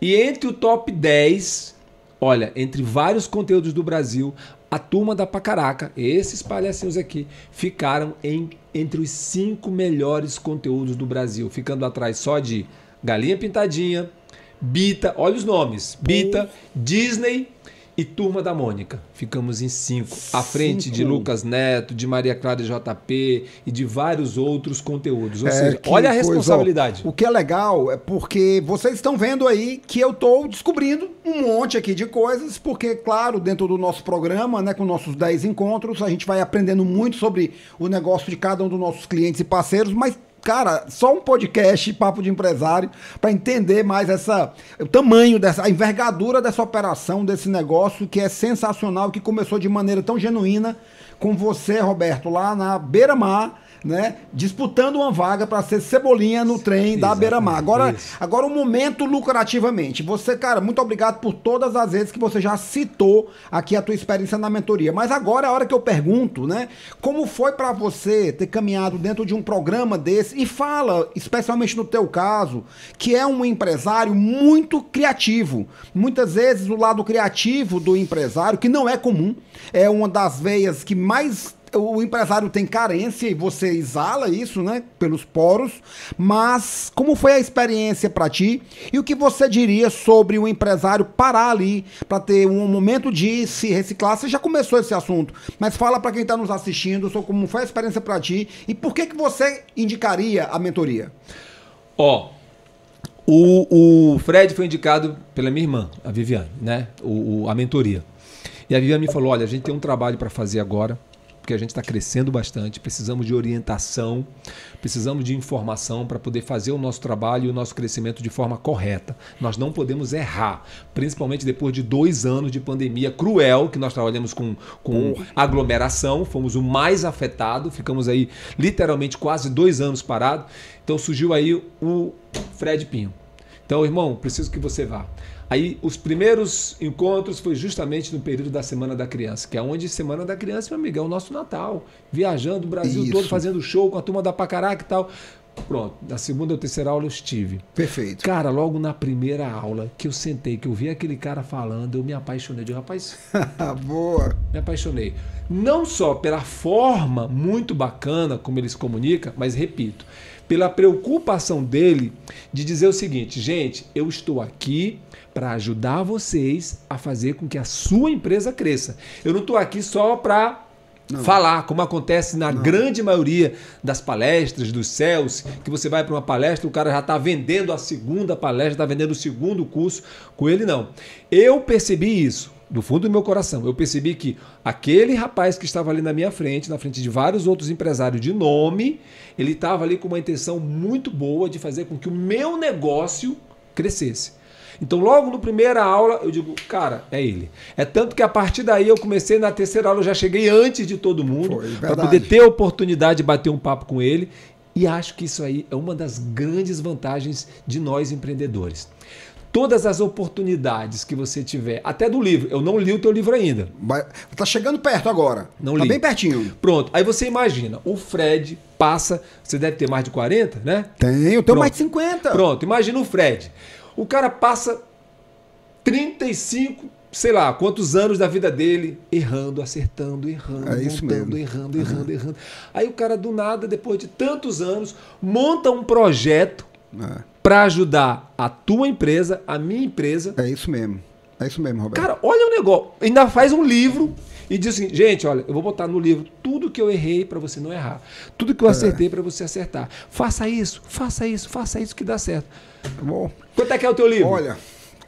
E entre o top 10, olha, entre vários conteúdos do Brasil, a turma da Pacaraca, esses palhacinhos aqui, ficaram entre os 5 melhores conteúdos do Brasil, ficando atrás só de Galinha Pintadinha, Bita, olha os nomes, Bita, Disney e Turma da Mônica. Ficamos em 5, à frente de Lucas Neto, de Maria Clara JP e de vários outros conteúdos. Ou seja, olha a responsabilidade.
O que é legal é porque vocês estão vendo aí que eu estou descobrindo um monte aqui de coisas, porque, claro, dentro do nosso programa, né, com nossos 10 encontros, a gente vai aprendendo muito sobre o negócio de cada um dos nossos clientes e parceiros, mas cara, só um podcast, Papo de Empresário, para entender mais o tamanho a envergadura dessa operação, desse negócio que é sensacional, que começou de maneira tão genuína com você, Roberto, lá na Beira-Mar, né, disputando uma vaga para ser cebolinha no trem da Beira-Mar. Agora um momento lucrativamente. Você, cara, muito obrigado por todas as vezes que você já citou aqui a tua experiência na mentoria. Mas agora é a hora que eu pergunto, né, como foi para você ter caminhado dentro de um programa desse e fala, especialmente no teu caso, que é um empresário muito criativo. Muitas vezes o lado criativo do empresário, que não é comum, é uma das veias que mais o empresário tem carência e você exala isso, né, pelos poros. Mas como foi a experiência para ti e o que você diria sobre o empresário parar ali para ter um momento de se reciclar? Você já começou esse assunto, mas fala para quem está nos assistindo sobre como foi a experiência para ti e por que você indicaria a mentoria.
O Fred foi indicado pela minha irmã, a Viviane, né, a mentoria. E a Viviane me falou, olha, a gente tem um trabalho para fazer agora, porque a gente está crescendo bastante, precisamos de orientação, precisamos de informação para poder fazer o nosso trabalho e o nosso crescimento de forma correta. Nós não podemos errar, principalmente depois de 2 anos de pandemia cruel, que nós trabalhamos com aglomeração, fomos o mais afetado, ficamos aí literalmente quase 2 anos parados. Então surgiu aí o Fred Pinho. Então, irmão, preciso que você vá. Aí os primeiros encontros foi justamente no período da Semana da Criança, que é onde Semana da Criança, meu amigo, é o nosso Natal. Viajando o Brasil todo, fazendo show com a turma da Pacaraca e tal. Pronto, na segunda ou terceira aula eu estive.
Perfeito.
Cara, logo na primeira aula que eu sentei, que eu vi aquele cara falando, eu me apaixonei. Eu digo, rapaz,
boa.
Me apaixonei. Não só pela forma muito bacana como ele se comunica, mas repito, pela preocupação dele de dizer o seguinte, gente, eu estou aqui para ajudar vocês a fazer com que a sua empresa cresça. Eu não estou aqui só para falar, como acontece na grande maioria das palestras, dos céus, que você vai para uma palestra, o cara já está vendendo a segunda palestra, está vendendo o segundo curso. Com ele, não. Eu percebi isso do fundo do meu coração. Eu percebi que aquele rapaz que estava ali na minha frente, na frente de vários outros empresários de nome, ele estava ali com uma intenção muito boa de fazer com que o meu negócio crescesse. Então, logo na primeira aula, eu digo, cara, é ele. É tanto que a partir daí eu comecei, na terceira aula eu já cheguei antes de todo mundo, para poder ter a oportunidade de bater um papo com ele. E acho que isso aí é uma das grandes vantagens de nós empreendedores. Todas as oportunidades que você tiver, até do livro, eu não li o teu livro ainda.
Tá chegando perto agora.
Não
tá
li.
Bem pertinho.
Pronto, aí você imagina, o Fred passa, você deve ter mais de 40, né?
Eu tenho mais de 50.
Pronto, imagina o Fred. O cara passa 35, sei lá, quantos anos da vida dele errando, acertando, errando, errando. Aí o cara do nada, depois de tantos anos, monta um projeto para ajudar a tua empresa, a minha empresa.
É isso mesmo. É isso mesmo, Roberto.
Cara, olha o negócio. Ainda faz um livro e diz assim, gente, olha, eu vou botar no livro tudo que eu errei para você não errar. Tudo que eu acertei para você acertar. Faça isso que dá certo.
Bom.
Quanto é que é o teu livro?
Olha,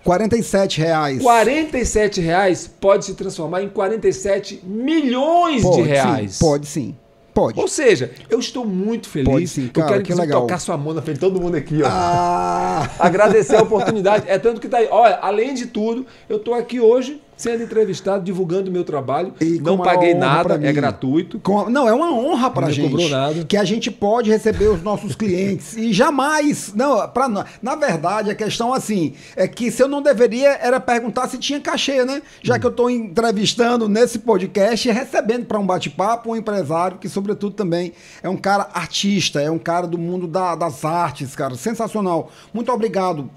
R$47.
R$47 pode se transformar em 47 milhões de reais.
Sim, pode sim. Pode.
Ou seja, eu estou muito feliz.
Pode sim, cara,
eu quero tocar sua mão na frente de todo mundo aqui, ó.
Ah.
Agradecer a oportunidade. É tanto que tá aí. Olha, além de tudo, eu estou aqui hoje sendo entrevistado, divulgando o meu trabalho. Não paguei nada, é gratuito.
Não, é uma honra pra gente.
Não cobrou nada.
Que a gente pode receber os nossos clientes. E jamais. Na verdade, a questão assim, é que se eu não deveria, era perguntar se tinha cachê, né? Já que eu estou entrevistando nesse podcast e recebendo para um bate-papo um empresário que, sobretudo, também é um cara artista, é um cara do mundo das artes, cara. Sensacional. Muito obrigado.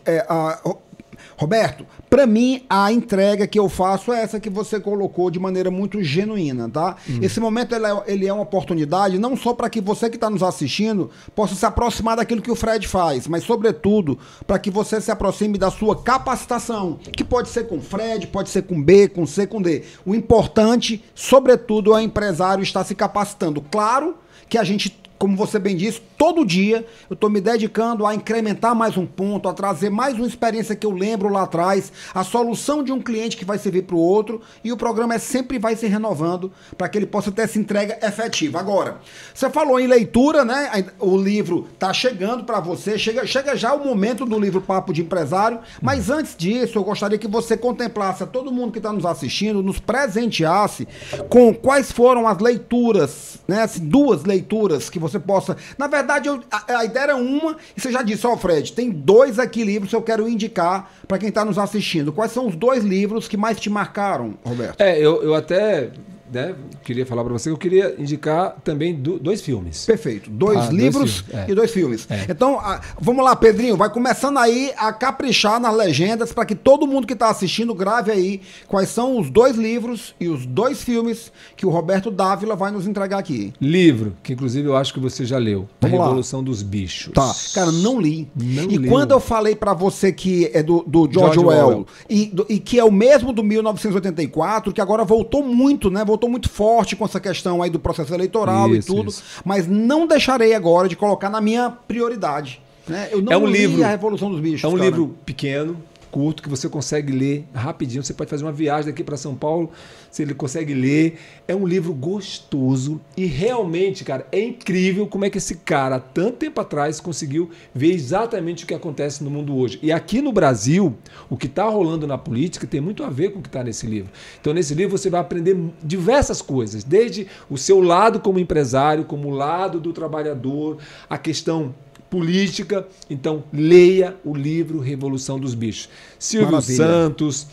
Roberto, para mim a entrega que eu faço é essa que você colocou de maneira muito genuína, tá? Esse momento ele é uma oportunidade não só para que você que está nos assistindo possa se aproximar daquilo que o Fred faz, mas sobretudo para que você se aproxime da sua capacitação, que pode ser com Fred, pode ser com B, com C, com D. O importante, sobretudo, é o empresário estar se capacitando. Claro que a gente como você bem disse, todo dia eu estou me dedicando a incrementar mais um ponto, a trazer mais uma experiência que eu lembro lá atrás, a solução de um cliente que vai servir para o outro, e o programa sempre vai se renovando para que ele possa ter essa entrega efetiva. Agora, você falou em leitura, né? O livro está chegando para você, chega já o momento do livro Papo de Empresário, mas antes disso eu gostaria que você contemplasse a todo mundo que está nos assistindo, nos presenteasse com quais foram as leituras, né? Assim, 2 leituras que você possa... Na verdade, a ideia era uma, e você já disse, ó, Fred, tem 2 aqui livros que eu quero indicar para quem está nos assistindo. Quais são os 2 livros que mais te marcaram, Roberto?
Eu até... né, queria falar para você que eu queria indicar também 2 filmes.
Perfeito. 2 livros e 2 filmes. Então, vamos lá, Pedrinho, vai começando aí a caprichar nas legendas para que todo mundo que está assistindo grave aí quais são os 2 livros e os 2 filmes que o Roberto Dávila vai nos entregar aqui.
Livro, que inclusive eu acho que você já leu.
Vamos
A
lá.
Revolução dos Bichos.
Tá, cara, não li.
Não
e
leu.
quando eu falei pra você que é do George Orwell e que é o mesmo do 1984, que agora voltou muito, né? Voltou muito forte com essa questão aí do processo eleitoral
Isso,
e tudo,
isso.
mas não deixarei agora de colocar na minha prioridade, né? Eu não li
livro,
A Revolução dos Bichos,
É um
cara.
livro pequeno, curto, que você consegue ler rapidinho. Você pode fazer uma viagem daqui para São Paulo, se ele consegue ler. É um livro gostoso e realmente, cara, é incrível como é que esse cara, tanto tempo atrás, conseguiu ver exatamente o que acontece no mundo hoje. E aqui no Brasil, o que está rolando na política tem muito a ver com o que está nesse livro. Então, nesse livro você vai aprender diversas coisas, desde o seu lado como empresário, como o lado do trabalhador, a questão política. Então, leia o livro Revolução dos Bichos. Silvio
Maravilha.
Santos,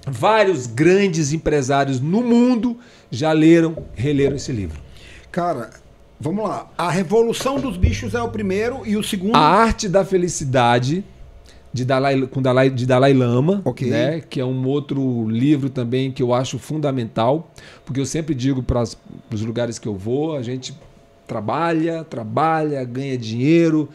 vários grandes empresários no mundo já releram esse livro.
Cara, vamos lá. A Revolução dos Bichos é o primeiro e o segundo...
A Arte da Felicidade, de Dalai Lama,
Ok.
né, que é um outro livro também que eu acho fundamental, porque eu sempre digo para os lugares que eu vou, a gente trabalha, ganha dinheiro,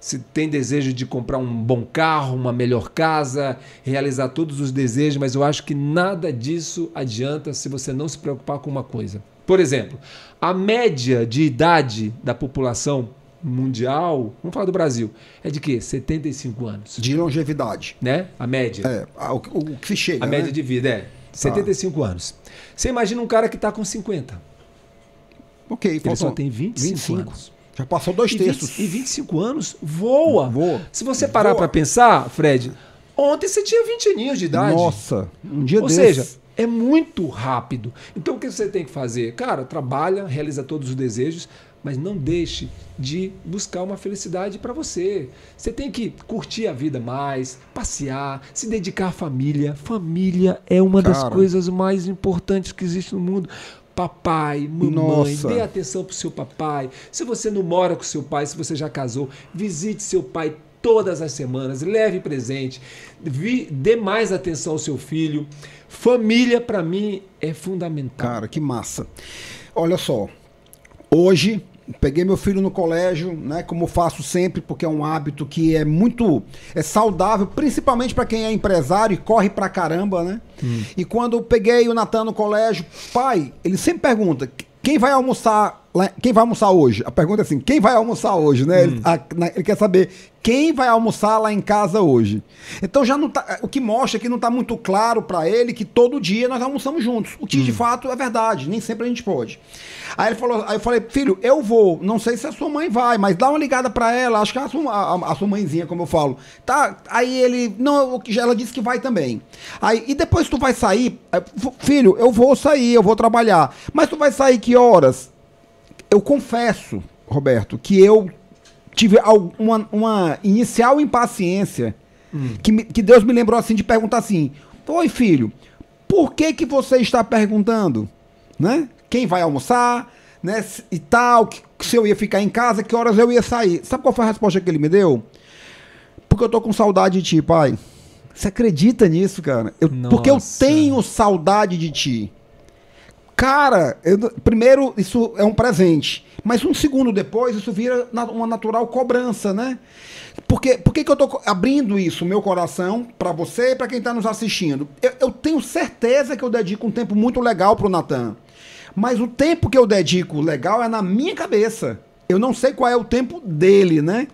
se tem desejo de comprar um bom carro, uma melhor casa, realizar todos os desejos, mas eu acho que nada disso adianta se você não se preocupar com uma coisa. Por exemplo, a média de idade da população mundial, vamos falar do Brasil, é de quê? 75 anos.
De longevidade.
Né? A média.
O que se chega,
A
né?
média de vida é 75 anos. Você imagina um cara que está com 50.
Ok,
Ele
faltam
só tem 25 anos.
Já passou 2 terços.
E 25 anos voa.
Voa.
Se você parar
Voa.
para pensar, Fred, ontem você tinha 20 aninhos de idade.
Nossa, um dia
Ou
desses.
seja, é muito rápido. Então o que você tem que fazer? Cara, trabalha, realiza todos os desejos, mas não deixe de buscar uma felicidade para você. Você tem que curtir a vida mais, passear, se dedicar à família. Família é uma das
Cara.
coisas mais importantes que existe no mundo. Papai, mamãe,
Nossa.
dê atenção pro seu papai. Se você não mora com seu pai, se você já casou, visite seu pai todas as semanas, leve presente, dê mais atenção ao seu filho. Família, para mim, é fundamental.
Cara, que massa. Olha só, hoje peguei meu filho no colégio, né, como faço sempre, porque é um hábito que é saudável, principalmente para quem é empresário e corre pra caramba, né? E quando eu peguei o Natan no colégio, pai, ele sempre pergunta: quem vai almoçar hoje? A pergunta é assim: quem vai almoçar hoje, né? Ele quer saber quem vai almoçar lá em casa hoje. Então já não tá, o que mostra que não tá muito claro para ele que todo dia nós almoçamos juntos. O que de fato é verdade, nem sempre a gente pode. Aí eu falei: filho, eu vou, não sei se a sua mãe vai, mas dá uma ligada para ela, acho que a sua mãezinha, como eu falo. Tá? Aí ele, não, ela disse que vai também. Aí, e depois tu vai sair? Filho, eu vou sair, eu vou trabalhar. Mas tu vai sair que horas? Eu confesso, Roberto, que eu tive uma inicial impaciência, que Deus me lembrou assim de perguntar assim: oi, filho, por que você está perguntando, né? Quem vai almoçar, né? E tal, se eu ia ficar em casa, que horas eu ia sair. Sabe qual foi a resposta que ele me deu? Porque eu tô com saudade de ti, pai. Você acredita nisso, cara? Porque eu tenho saudade de ti. Cara, primeiro, isso é um presente. Mas um segundo depois, isso vira uma natural cobrança, né? Por que eu tô abrindo isso, meu coração, para você e para quem tá nos assistindo? Eu tenho certeza que eu dedico um tempo muito legal pro Natan. Mas o tempo que eu dedico legal é na minha cabeça. Eu não sei qual é o tempo dele, né?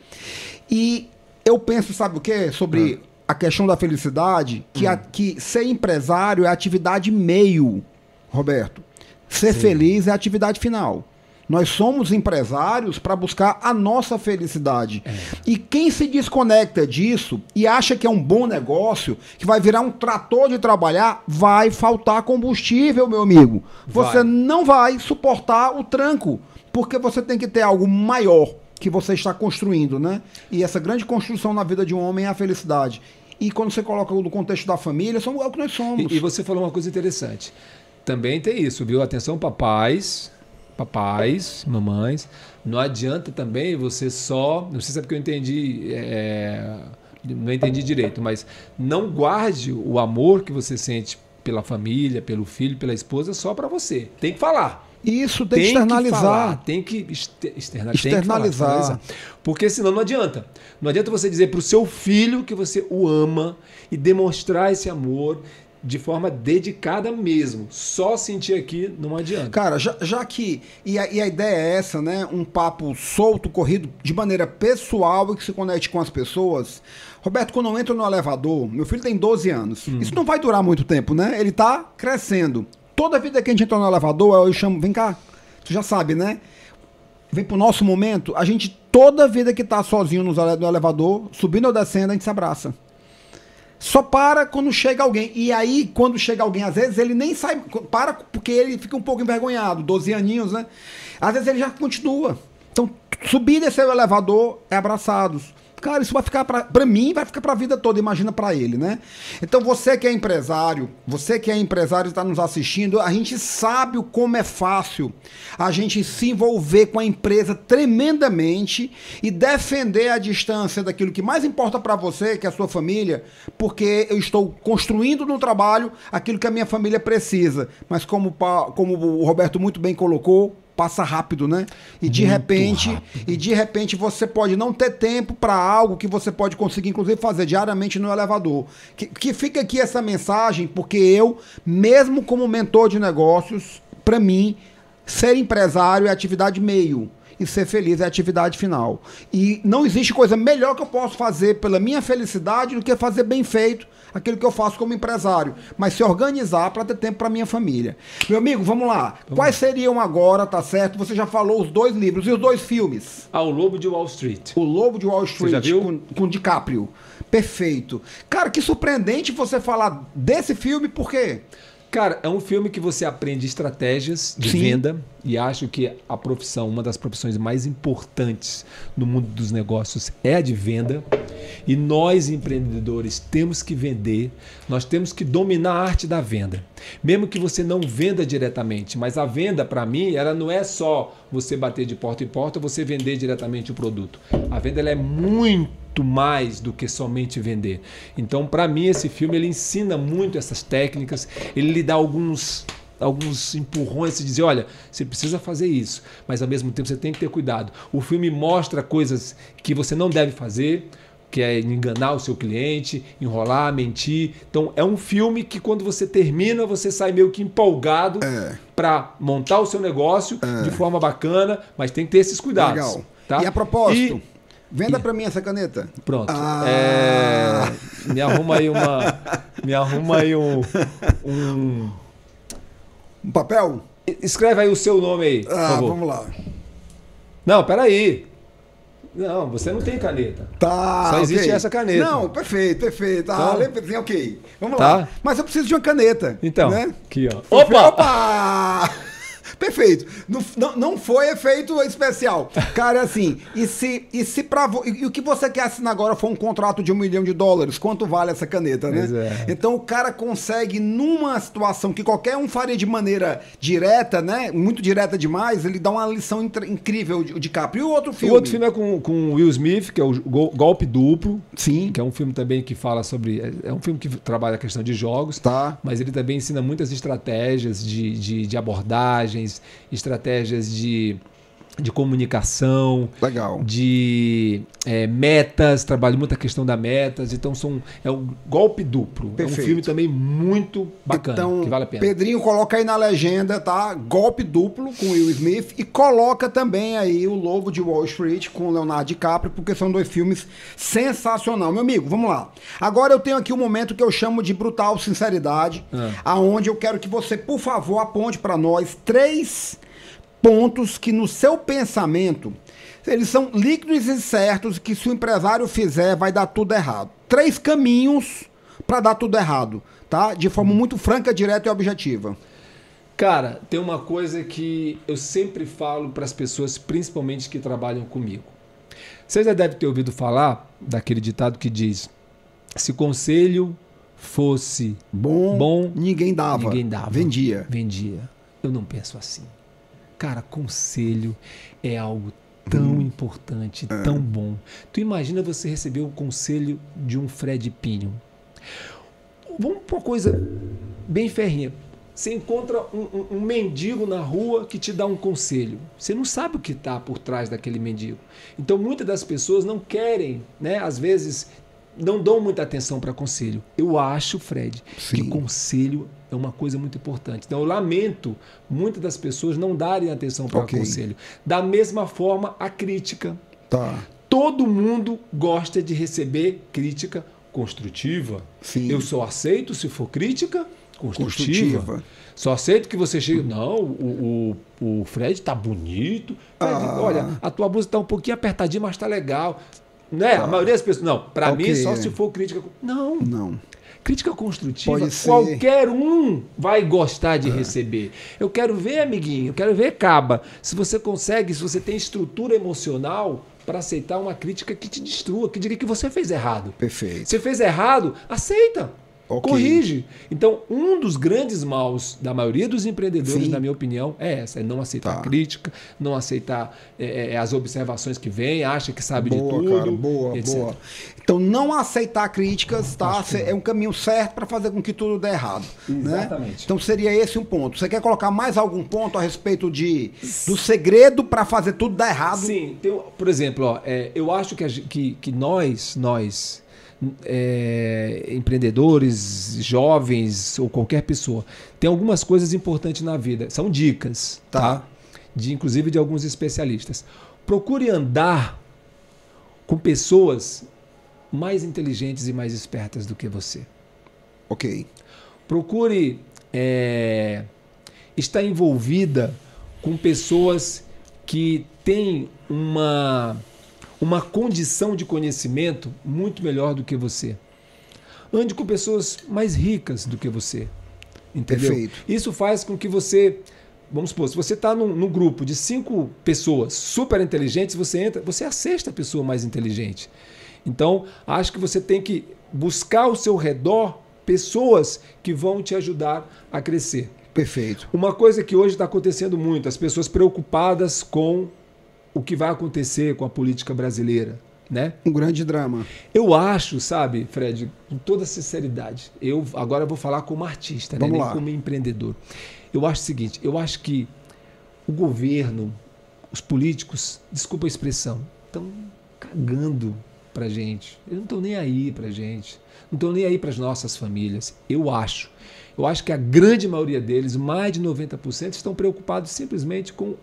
E eu penso, sabe o quê? Sobre a questão da felicidade, que ser empresário é atividade meio, Roberto. Ser feliz é a atividade final. Nós somos empresários para buscar a nossa felicidade. E quem se desconecta disso e acha que é um bom negócio, que vai virar um trator de trabalhar, vai faltar combustível, meu amigo. Você não vai suportar o tranco, porque você tem que ter algo maior que você está construindo, né? E essa grande construção na vida de um homem é a felicidade. E quando você coloca no contexto da família, somos o que nós somos.
E você falou uma coisa interessante. Também tem isso, viu? Atenção, papais, mamães, não adianta também você só, não sei se é porque eu entendi, não entendi direito, mas não guarde o amor que você sente pela família, pelo filho, pela esposa só para você. Tem que falar.
Isso, tem que externalizar.
Tem que externalizar. Porque senão não adianta. Não adianta você dizer para o seu filho que você o ama e demonstrar esse amor de forma dedicada mesmo. Só sentir aqui não adianta.
Cara, já que... E a ideia é essa, né? Um papo solto, corrido, de maneira pessoal e que se conecte com as pessoas. Roberto, quando eu entro no elevador, meu filho tem 12 anos. Isso não vai durar muito tempo, né? Ele tá crescendo. Toda vida que a gente entra no elevador, eu chamo... Vem cá. Tu já sabe, né? Vem pro nosso momento. A gente, toda vida que tá sozinho no elevador, subindo ou descendo, a gente se abraça. Só para quando chega alguém. E aí, quando chega alguém, às vezes ele nem sai. Para porque ele fica um pouco envergonhado. 12 aninhos, né? Às vezes ele já continua. Então, subir e descer o elevador é abraçados. Cara, isso vai ficar pra mim, vai ficar pra vida toda, imagina pra ele, né? Então você que é empresário e está nos assistindo, a gente sabe o como é fácil a gente se envolver com a empresa tremendamente e defender a distância daquilo que mais importa pra você, que é a sua família, porque eu estou construindo no trabalho aquilo que a minha família precisa. Mas como o Roberto muito bem colocou, passa rápido, né? E de repente você pode não ter tempo para algo que você pode conseguir, inclusive, fazer diariamente no elevador. Que fica aqui essa mensagem, porque eu, mesmo como mentor de negócios, para mim, ser empresário é atividade meio. E ser feliz é atividade final. E não existe coisa melhor que eu possa fazer pela minha felicidade do que fazer bem feito aquilo que eu faço como empresário. Mas se organizar para ter tempo para minha família. Meu amigo, vamos lá. Quais seriam agora, tá certo? Você já falou os 2 livros e os 2 filmes.
O Lobo de Wall Street.
O Lobo de Wall Street,
você já viu?
Com DiCaprio. Perfeito. Cara, que surpreendente você falar desse filme, por quê?
Cara, é um filme que você aprende estratégias de venda e acho que a profissão, uma das profissões mais importantes no mundo dos negócios é a de venda. E nós, empreendedores, temos que vender, nós temos que dominar a arte da venda. Mesmo que você não venda diretamente, mas a venda, para mim, ela não é só você bater de porta em porta, você vender diretamente o produto. A venda ela é muito mais do que somente vender. Então, para mim, esse filme ele ensina muito essas técnicas, ele lhe dá alguns empurrões de dizer, olha, você precisa fazer isso, mas ao mesmo tempo você tem que ter cuidado. O filme mostra coisas que você não deve fazer, que é enganar o seu cliente, enrolar, mentir. Então é um filme que quando você termina, você sai meio que empolgado para montar o seu negócio de forma bacana, mas tem que ter esses cuidados.
Legal.
Tá?
E a propósito, venda para mim essa caneta.
Pronto. Me arruma aí um
papel?
Escreve aí o seu nome aí, por favor.
Vamos lá.
Não, peraí. Não, você não tem caneta.
Tá.
Só existe essa caneta.
Não, perfeito.
Tá.
Ok. Vamos lá. Mas eu preciso de uma caneta.
Então,
né?
Aqui, ó.
Opa! Perfeito. Não foi efeito especial. Cara, assim, e o que você quer assinar agora for um contrato de $1 milhão, quanto vale essa caneta, né? Então o cara consegue, numa situação que qualquer um faria de maneira direta, né? Muito direta demais, ele dá uma lição incrível de DiCaprio. E o outro filme?
O outro filme é com Will Smith, que é o Golpe Duplo.
Sim.
Que é um filme também que fala sobre... É um filme que trabalha a questão de jogos.
Tá.
Mas ele também ensina muitas estratégias de abordagens, estratégias de de comunicação,
Legal.
de metas, trabalho muito a questão das metas, então é um golpe duplo.
Perfeito.
É um filme também muito bacana,
Então,
que vale a pena.
Pedrinho, coloca aí na legenda, tá? Golpe duplo com Will Smith e coloca também aí o Lobo de Wall Street com Leonardo DiCaprio, porque são dois filmes sensacional. Meu amigo, vamos lá. Agora eu tenho aqui um momento que eu chamo de brutal sinceridade, aonde eu quero que você, por favor, aponte para nós 3 pontos que no seu pensamento eles são líquidos e certos, que se o empresário fizer vai dar tudo errado. 3 caminhos para dar tudo errado, tá? De forma muito franca, direta e objetiva.
Cara, tem uma coisa que eu sempre falo para as pessoas, principalmente que trabalham comigo. Você já deve ter ouvido falar daquele ditado que diz: se conselho fosse bom,
ninguém dava. Vendia.
Eu não penso assim. Cara, conselho é algo tão importante, tão bom. Tu imagina você receber o conselho de um Fred Pinho. Vamos para uma coisa bem ferrinha. Você encontra um mendigo na rua que te dá um conselho. Você não sabe o que está por trás daquele mendigo. Então, muitas das pessoas não querem, né? Às vezes, não dão muita atenção para conselho. Eu acho, Fred, que conselho é uma coisa muito importante. Então, eu lamento muitas das pessoas não darem atenção para conselho. Da mesma forma, a crítica.
Tá.
Todo mundo gosta de receber crítica construtiva.
Sim.
Eu só aceito se for crítica construtiva. Só aceito que você chegue. Não, o Fred tá bonito. Fred, olha, a tua blusa tá um pouquinho apertadinha, mas tá legal. Né? A maioria das pessoas. Não, para mim, só se for crítica. Não. Crítica construtiva, qualquer um vai gostar de receber. Eu quero ver, amiguinho, eu quero ver, caba, se você consegue, se você tem estrutura emocional para aceitar uma crítica que te destrua, que diga que você fez errado.
Perfeito.
Você fez errado, aceita. Corrige. Então, um dos grandes maus da maioria dos empreendedores, na minha opinião, é não aceitar crítica, não aceitar as observações que vêm, acha que sabe de tudo.
Cara, boa. Então, não aceitar críticas, tá? É um caminho certo para fazer com que tudo dê errado.
Exatamente.
Né? Então, seria esse um ponto. Você quer colocar mais algum ponto a respeito do segredo para fazer tudo dar errado?
Sim. Por exemplo, eu acho que nós empreendedores, jovens ou qualquer pessoa, tem algumas coisas importantes na vida. São dicas, tá? Inclusive de alguns especialistas. Procure andar com pessoas mais inteligentes e mais espertas do que você.
Ok.
Procure estar envolvida com pessoas que têm uma condição de conhecimento muito melhor do que você. Ande com pessoas mais ricas do que você. Entendeu?
Perfeito.
Isso faz com que você... Vamos supor, se você está num grupo de 5 pessoas super inteligentes, você é a 6ª pessoa mais inteligente. Então, acho que você tem que buscar ao seu redor pessoas que vão te ajudar a crescer.
Perfeito.
Uma coisa que hoje está acontecendo muito, as pessoas preocupadas com o que vai acontecer com a política brasileira, né?
Um grande drama.
Eu acho, sabe, Fred, com toda sinceridade, eu agora vou falar como artista, né? Nem como empreendedor. Eu acho o seguinte, eu acho que o governo, os políticos, desculpa a expressão, estão cagando pra gente. Eles não estão nem aí pra gente. Não estão nem aí para as nossas famílias. Eu acho que a grande maioria deles, mais de 90%, estão preocupados simplesmente com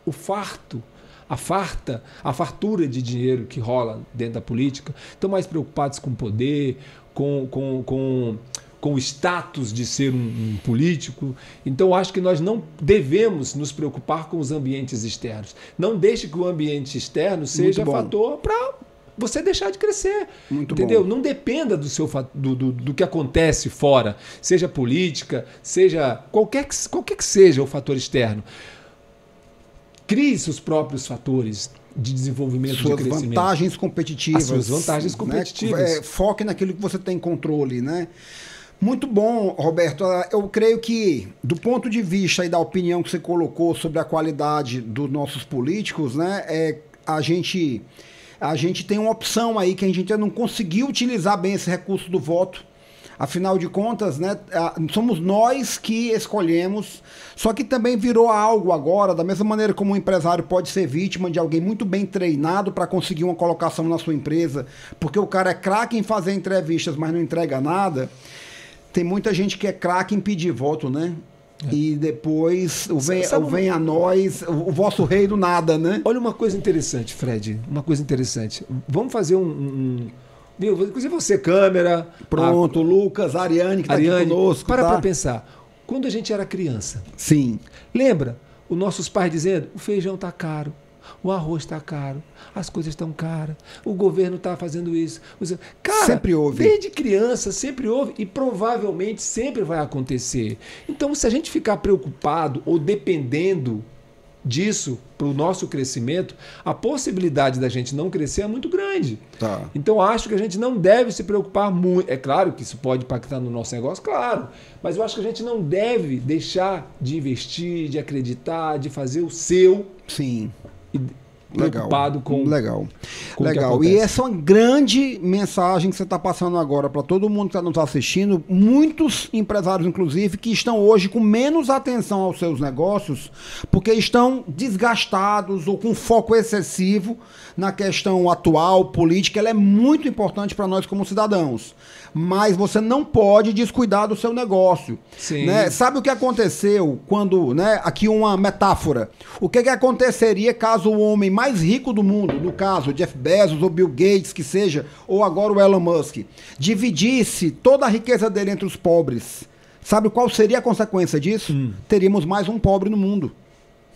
o farto, a fartura de dinheiro que rola dentro da política. Estão mais preocupados com o poder, com o status de ser um político. Então, eu acho que nós não devemos nos preocupar com os ambientes externos. Não deixe que o ambiente externo seja fator para você deixar de crescer.
Muito
entendeu?
Bom.
Não dependa do que acontece fora, seja política, seja qualquer que seja o fator externo. Crie seus próprios fatores de desenvolvimento, de crescimento.
Suas vantagens competitivas.
As suas vantagens competitivas.
Né? Foque naquilo que você tem controle, né? Muito bom, Roberto. Eu creio que, do ponto de vista e da opinião que você colocou sobre a qualidade dos nossos políticos, né? A gente tem uma opção aí que a gente ainda não conseguiu utilizar bem esse recurso do voto Afinal de contas, né, somos nós que escolhemos, só que também virou algo agora, da mesma maneira como um empresário pode ser vítima de alguém muito bem treinado para conseguir uma colocação na sua empresa, porque o cara é craque em fazer entrevistas, mas não entrega nada. Tem muita gente que é craque em pedir voto, né? E depois vem a nós, o vosso rei do nada, né?
Olha uma coisa interessante, Fred, uma coisa interessante. Vamos fazer inclusive você, câmera.
Pronto, Lucas, Ariane, que está aqui conosco.
Para pensar. Quando a gente era criança.
Sim.
Lembra? Os nossos pais dizendo, o feijão está caro, o arroz está caro, as coisas estão caras, o governo está fazendo isso. Cara,
sempre houve.
Desde criança, sempre houve e provavelmente sempre vai acontecer. Então, se a gente ficar preocupado ou dependendo disso para o nosso crescimento, a possibilidade da gente não crescer é muito grande.
Tá.
Então acho que a gente não deve se preocupar muito. É claro que isso pode impactar no nosso negócio, claro, mas eu acho que a gente não deve deixar de investir, de acreditar, de fazer o seu.
Sim.
E preocupado com
Legal.
O que
Legal.
acontece.
E essa é uma grande mensagem que você está passando agora para todo mundo que está nos assistindo. Muitos empresários, inclusive, que estão hoje com menos atenção aos seus negócios porque estão desgastados ou com foco excessivo na questão atual, política. Ela é muito importante para nós como cidadãos. Mas você não pode descuidar do seu negócio.
Sim.
Né? Sabe o que aconteceu quando, né, aqui uma metáfora, o que aconteceria caso o homem mais rico do mundo, no caso Jeff Bezos ou Bill Gates, que seja, ou agora o Elon Musk, dividisse toda a riqueza dele entre os pobres? Sabe qual seria a consequência disso? Teríamos mais um pobre no mundo.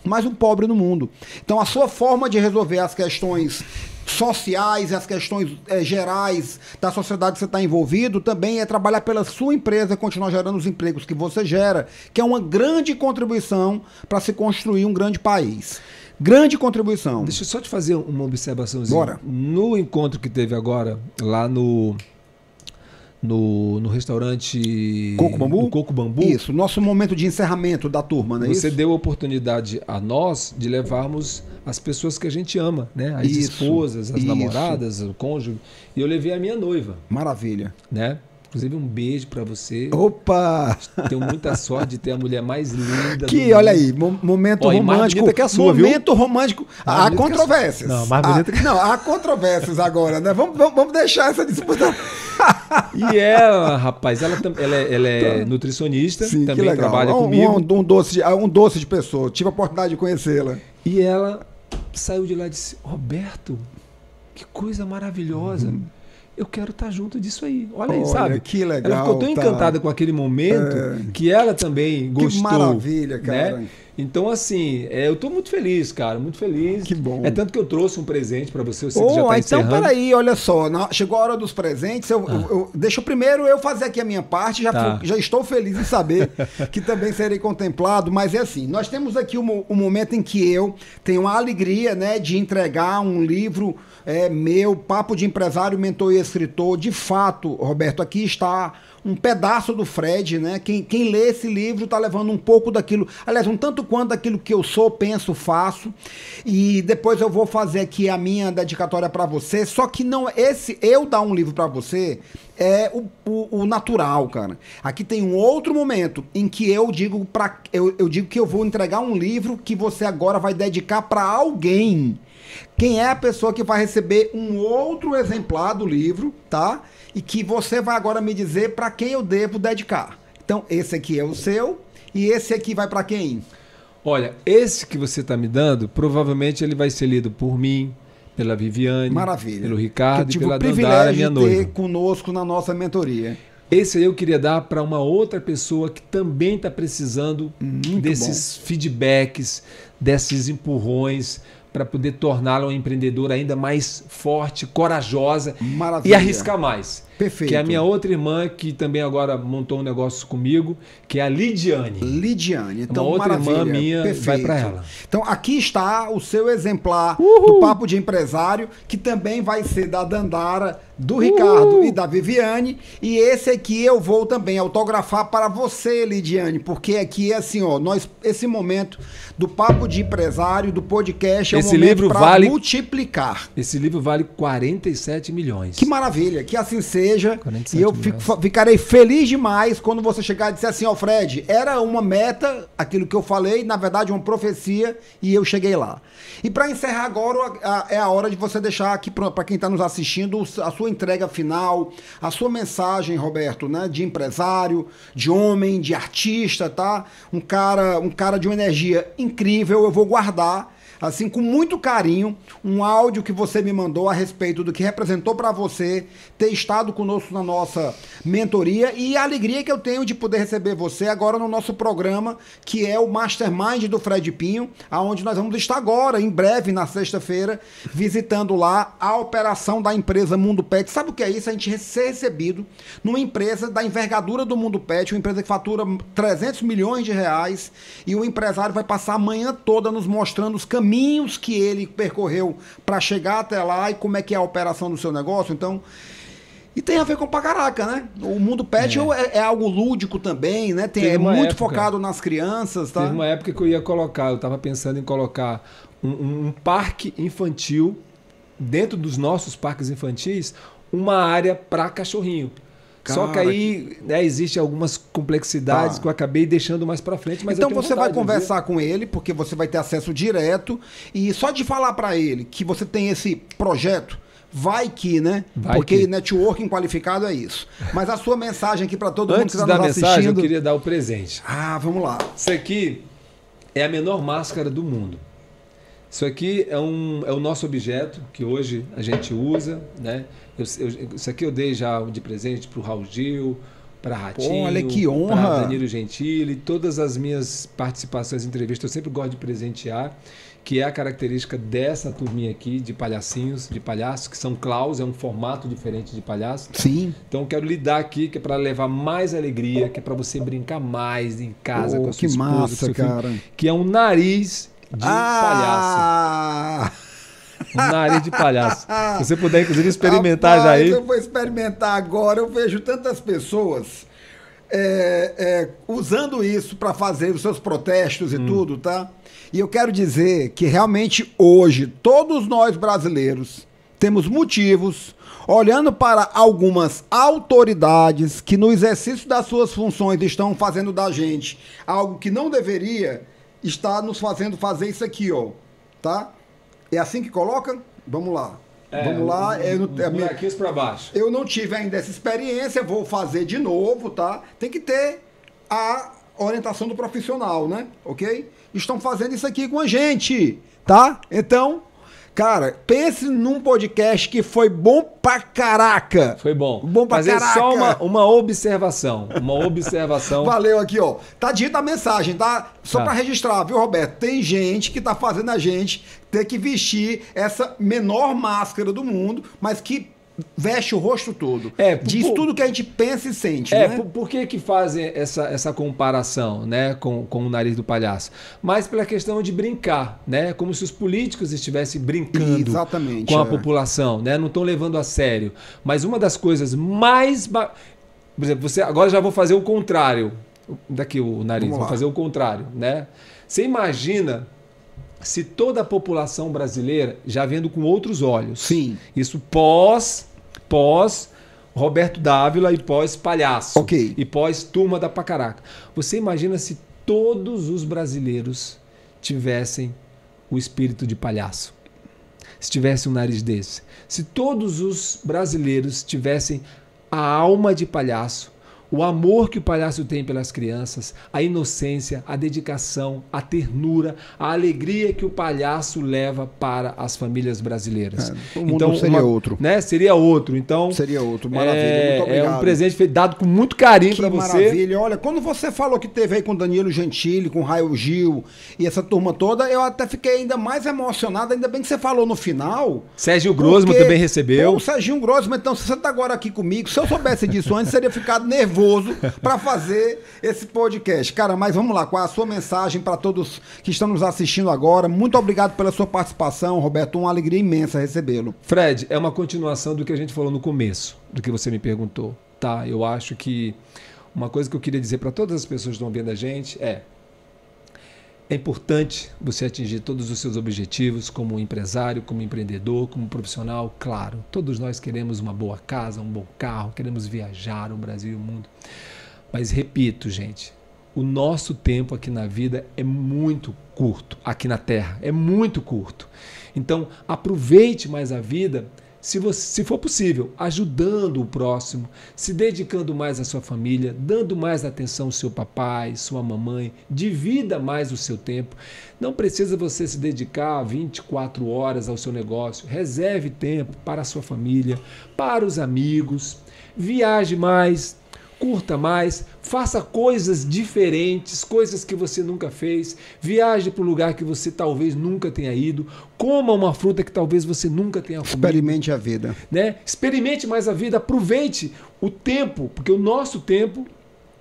Mais um pobre no mundo. Então a sua forma de resolver as questões sociais e as questões gerais da sociedade que você está envolvido também é trabalhar pela sua empresa e continuar gerando os empregos que você gera, que é uma grande contribuição para se construir um grande país. Grande contribuição.
Deixa eu só te fazer uma observaçãozinha.
Bora.
No encontro que teve agora, lá no restaurante
Coco Bambu?
do Coco Bambu.
Isso, nosso momento de encerramento da turma, não é
Você
isso?
deu a oportunidade a nós de levarmos as pessoas que a gente ama, né? As
Isso,
esposas, as
isso.
namoradas, o cônjuge. E eu levei a minha noiva,
Maravilha.
né? Inclusive um beijo pra você.
Opa!
Tenho muita sorte de ter a mulher mais linda
Que,
do
olha
mundo.
aí, momento
Ó, e mais
romântico.
bonita que a sua, viu?
Momento romântico.
Mais
Há
bonita que a sua.
controvérsias.
Não, mais bonita
Não, há controvérsias agora, né? Vamos deixar essa disputa.
E ela, rapaz, ela é nutricionista,
Sim, que
também
legal.
trabalha comigo.
Um doce de pessoa. Tive a oportunidade de conhecê-la.
E ela saiu de lá e disse, Roberto, que coisa maravilhosa. Eu quero estar junto disso aí. Olha aí, sabe?
Que legal.
Ela ficou tão encantada com aquele momento que ela também gostou.
Que maravilha, cara.
Né? Então, assim, eu tô muito feliz, cara, muito feliz.
Que bom.
É tanto que eu trouxe um presente para você que já tá
Então,
encerrando.
peraí, olha só. Chegou a hora dos presentes. Deixa primeiro eu fazer aqui a minha parte. Já estou feliz em saber que também serei contemplado. Mas é assim, nós temos aqui o momento em que eu tenho a alegria, né, de entregar um livro meu, Papo de Empresário, Mentor e Escritor. De fato, Roberto, aqui está um pedaço do Fred, né? Quem lê esse livro está levando um pouco daquilo, aliás, um tanto quanto daquilo que eu sou, penso, faço. E depois eu vou fazer aqui a minha dedicatória para você. Só que não, eu dar um livro para você é o natural, cara. Aqui tem um outro momento em que eu digo que eu vou entregar um livro que você agora vai dedicar para alguém. Quem é a pessoa que vai receber um outro exemplar do livro, tá? E que você vai agora me dizer para quem eu devo dedicar. Então, esse aqui é o seu e esse aqui vai para quem?
Olha, esse que você está me dando, provavelmente ele vai ser lido por mim, pela Viviane,
Maravilha.
pelo Ricardo
que
e pela
o
Dandara, minha
privilégio de ter
noiva.
conosco na nossa mentoria.
Esse aí eu queria dar para uma outra pessoa que também está precisando desses feedbacks, desses empurrões, para poder torná-la uma empreendedora ainda mais forte, corajosa.
Maravilha.
E arriscar mais.
Perfeito.
Que é a minha outra irmã, que também agora montou um negócio comigo, que é a Lidiane.
Lidiane. Então,
uma outra
maravilha.
irmã minha
Perfeito.
vai para ela.
Então, aqui está o seu exemplar do Papo de Empresário, que também vai ser da Dandara do Ricardo e da Viviane, e esse aqui eu vou também autografar para você, Lidiane, porque aqui é assim, ó, esse momento do Papo de Empresário, do podcast, é um momento para multiplicar.
Esse livro vale 47 milhões.
Que maravilha, que assim seja, e eu ficarei feliz demais quando você chegar e disser assim, ó, Fred, era uma meta, aquilo que eu falei, na verdade uma profecia, e eu cheguei lá. E para encerrar agora, é a hora de você deixar aqui para quem está nos assistindo a sua entrega final, a sua mensagem, Roberto, né, de empresário, de homem, de artista, tá? Um cara de uma energia incrível. Eu vou guardar, assim, com muito carinho, um áudio que você me mandou a respeito do que representou para você ter estado conosco na nossa mentoria e a alegria que eu tenho de poder receber você agora no nosso programa, que é o Mastermind do Fred Pinho, aonde nós vamos estar agora, em breve, na sexta-feira, visitando lá a operação da empresa Mundo Pet. Sabe o que é isso? A gente ser recebido numa empresa da envergadura do Mundo Pet, uma empresa que fatura 300 milhões de reais, e o empresário vai passar a manhã toda nos mostrando os caminhos que ele percorreu para chegar até lá e como é que é a operação do seu negócio. Então, e tem a ver com pra caraca, né? O Mundo Pet é algo lúdico também, né? É muito focado nas crianças, tá?
Teve uma época que eu estava pensando em colocar um parque infantil, dentro dos nossos parques infantis, uma área para cachorrinho. Cara, só que aí existe algumas complexidades que eu acabei deixando mais para frente. Mas
então você vai conversar com ele, porque você vai ter acesso direto. E só de falar para ele que você tem esse projeto, vai que, né? Porque networking qualificado é isso. Mas a sua mensagem aqui para todo mundo que está nos assistindo... Antes da mensagem, eu
queria dar o presente.
Vamos lá.
Isso aqui é a menor máscara do mundo. Isso aqui é o nosso objeto que hoje a gente usa, né? Isso aqui eu dei já de presente para o Raul Gil, para Ratinho,
olha que honra,
para Danilo Gentili, todas as minhas participações em entrevistas eu sempre gosto de presentear, que é a característica dessa turminha aqui de palhacinhos, de palhaços, que são claus, é um formato diferente de palhaço.
Sim.
Então eu quero lhe dar aqui, que é para levar mais alegria, que é para você brincar mais em casa com a sua esposa,
massa,
com seu
cara.
filho, que é um nariz de palhaço. Um nariz de palhaço. Se você puder, inclusive, experimentar já aí.
Eu vou experimentar agora. Eu vejo tantas pessoas usando isso para fazer os seus protestos e tudo, tá? E eu quero dizer que realmente hoje, todos nós brasileiros temos motivos, olhando para algumas autoridades que no exercício das suas funções estão fazendo da gente algo que não deveria estar nos fazendo fazer isso aqui, ó, tá? É assim que coloca? Vamos lá. Vamos lá.
Buraquinhos para baixo.
Eu não tive ainda essa experiência, vou fazer de novo, tá? Tem que ter a orientação do profissional, né? Ok? Estão fazendo isso aqui com a gente, tá? Então, cara, pense num podcast que foi bom pra caraca.
Foi bom.
Bom pra
Fazer
caraca.
Só uma observação. Uma observação.
Valeu aqui, ó. Tá dita a mensagem, tá? Só pra registrar, viu, Roberto? Tem gente que tá fazendo a gente ter que vestir essa menor máscara do mundo, mas que veste o rosto todo. Diz tudo que a gente pensa e sente, né?
Por que fazem essa comparação, né, com o nariz do palhaço? Mas pela questão de brincar, né? Como se os políticos estivessem brincando com a população, né? Não estão levando a sério. Mas uma das coisas mais... Por exemplo, agora já vou fazer o contrário. Daqui o nariz, vou fazer o contrário, né? Você imagina... Se toda a população brasileira já vendo com outros olhos.
Sim.
Isso pós Roberto Dávila e pós palhaço.
Ok.
E pós turma da Pacaraca. Você imagina se todos os brasileiros tivessem o espírito de palhaço? Se tivesse um nariz desse? Se todos os brasileiros tivessem a alma de palhaço, o amor que o palhaço tem pelas crianças, a inocência, a dedicação, a ternura, a alegria que o palhaço leva para as famílias brasileiras.
O mundo seria outro.
Né? Seria outro. Então,
seria outro. Maravilha. Muito obrigado.
É um presente dado com muito carinho para você.
Maravilha. Olha, quando você falou que teve aí com Danilo Gentili, com Raul Gil e essa turma toda, eu até fiquei ainda mais emocionado. Ainda bem que você falou no final.
Sérgio Grossman também recebeu.
O Serginho Grossman, então, se você está agora aqui comigo, se eu soubesse disso antes, seria ficado nervoso. nervoso para fazer esse podcast. Cara, mas vamos lá, qual é a sua mensagem para todos que estão nos assistindo agora? Muito obrigado pela sua participação, Roberto, uma alegria imensa recebê-lo.
Fred, é uma continuação do que a gente falou no começo, do que você me perguntou, tá? Eu acho que uma coisa que eu queria dizer para todas as pessoas que estão vendo a gente é importante você atingir todos os seus objetivos como empresário, como empreendedor, como profissional, claro. Todos nós queremos uma boa casa, um bom carro, queremos viajar o Brasil e o mundo. Mas repito, gente, o nosso tempo aqui na vida é muito curto, aqui na Terra, é muito curto. Então, aproveite mais a vida, se for possível, ajudando o próximo, se dedicando mais à sua família, dando mais atenção ao seu papai, sua mamãe, divida mais o seu tempo. Não precisa você se dedicar 24 horas ao seu negócio. Reserve tempo para a sua família, para os amigos, viaje mais, curta mais, faça coisas diferentes, coisas que você nunca fez, viaje para um lugar que você talvez nunca tenha ido, coma uma fruta que talvez você nunca tenha comido.
Experimente a vida.
Né? Experimente mais a vida, aproveite o tempo, porque o nosso tempo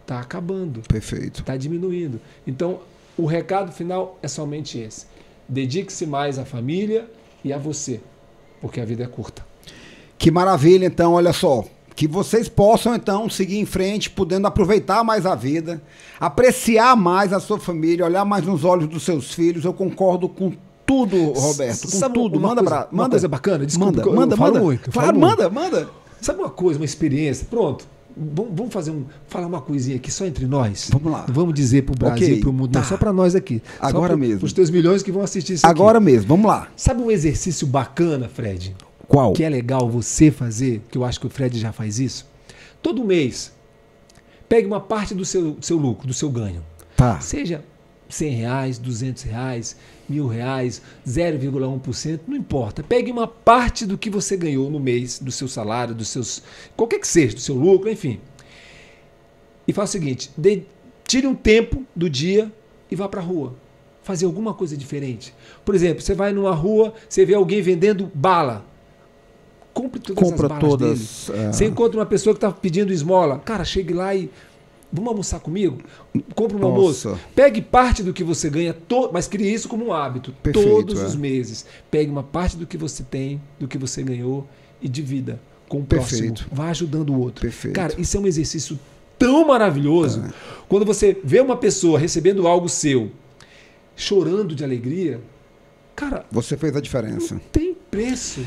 está acabando.
Perfeito.
Está diminuindo. Então, o recado final é somente esse. Dedique-se mais à família e a você, porque a vida é curta.
Que maravilha, então, olha só. Que vocês possam, então, seguir em frente, podendo aproveitar mais a vida, apreciar mais a sua família, olhar mais nos olhos dos seus filhos. Eu concordo com tudo, Roberto, com
Sabe
tudo.
Uma coisa bacana, desculpa,
manda.
Falo
muito.
Manda. Sabe uma coisa, uma experiência? Pronto. Vamos falar uma coisinha aqui só entre nós.
Vamos lá.
Não vamos dizer pro Brasil, pro mundo, não, só para nós aqui.
Agora mesmo.
Os teus milhões que vão assistir isso
Agora
aqui.
mesmo, vamos lá.
Sabe um exercício bacana, Fred?
Qual?
Que é legal você fazer, que eu acho que o Fred já faz isso. Todo mês, pegue uma parte do seu lucro, do seu ganho.
Tá.
Seja R$100, R$200, R$1.000, 0,1%, não importa. Pegue uma parte do que você ganhou no mês, do seu salário, dos seus, qualquer que seja, do seu lucro, enfim. E faça o seguinte, tire um tempo do dia e vá para a rua. Fazer alguma coisa diferente. Por exemplo, você vai numa rua, você vê alguém vendendo bala. Compre todas as balas dele. Você encontra uma pessoa que está pedindo esmola. Cara, chegue lá e... Vamos almoçar comigo? Compre um almoço. Pegue parte do que você ganha, mas crie isso como um hábito.
Perfeito,
todos os meses. Pegue uma parte do que você tem, do que você ganhou e divida com o próximo. Vá ajudando o outro.
Perfeito.
Cara, isso é um exercício tão maravilhoso. Quando você vê uma pessoa recebendo algo seu, chorando de alegria, cara...
Você fez a diferença.
Não tem preço.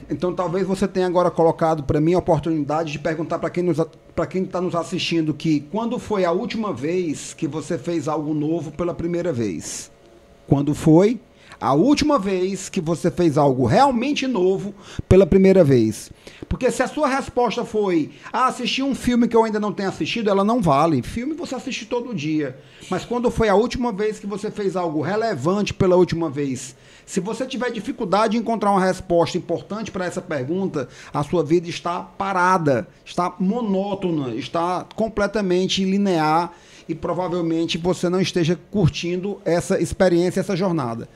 Então talvez você tenha agora colocado para mim a oportunidade de perguntar para quem está nos assistindo que quando foi a última vez que você fez algo novo pela primeira vez? Quando foi a última vez que você fez algo realmente novo pela primeira vez? Porque se a sua resposta foi assistir um filme que eu ainda não tenho assistido, ela não vale. Filme você assiste todo dia. Mas quando foi a última vez que você fez algo relevante pela última vez? Se você tiver dificuldade em encontrar uma resposta importante para essa pergunta, a sua vida está parada, está monótona, está completamente linear e provavelmente você não esteja curtindo essa experiência, essa jornada.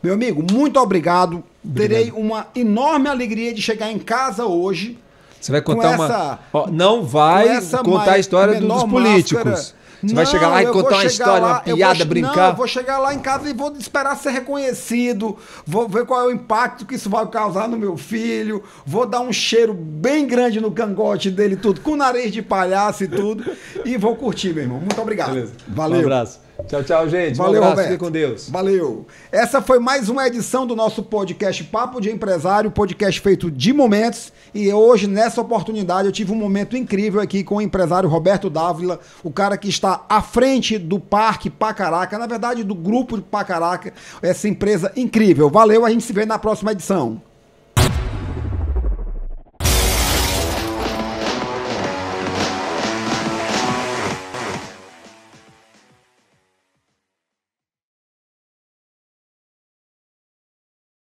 Meu amigo, muito obrigado. Terei uma enorme alegria de chegar em casa hoje.
Você vai contar não vai contar a história dos políticos. Você vai chegar lá e contar uma história, uma piada, brincar?
Não, eu vou chegar lá em casa e vou esperar ser reconhecido, vou ver qual é o impacto que isso vai causar no meu filho, vou dar um cheiro bem grande no cangote dele, tudo, com nariz de palhaço e tudo, e vou curtir, meu irmão. Muito obrigado.
Beleza.
Valeu.
Um abraço. Tchau, tchau, gente.
Valeu,
um abraço.
Roberto.
Fique com Deus.
Valeu. Essa foi mais uma edição do nosso podcast Papo de Empresário, podcast feito de momentos. E hoje, nessa oportunidade, eu tive um momento incrível aqui com o empresário Roberto Dávila, o cara que está à frente do Parque Pacaraca, na verdade, do grupo de Pacaraca, essa empresa incrível. Valeu, a gente se vê na próxima edição.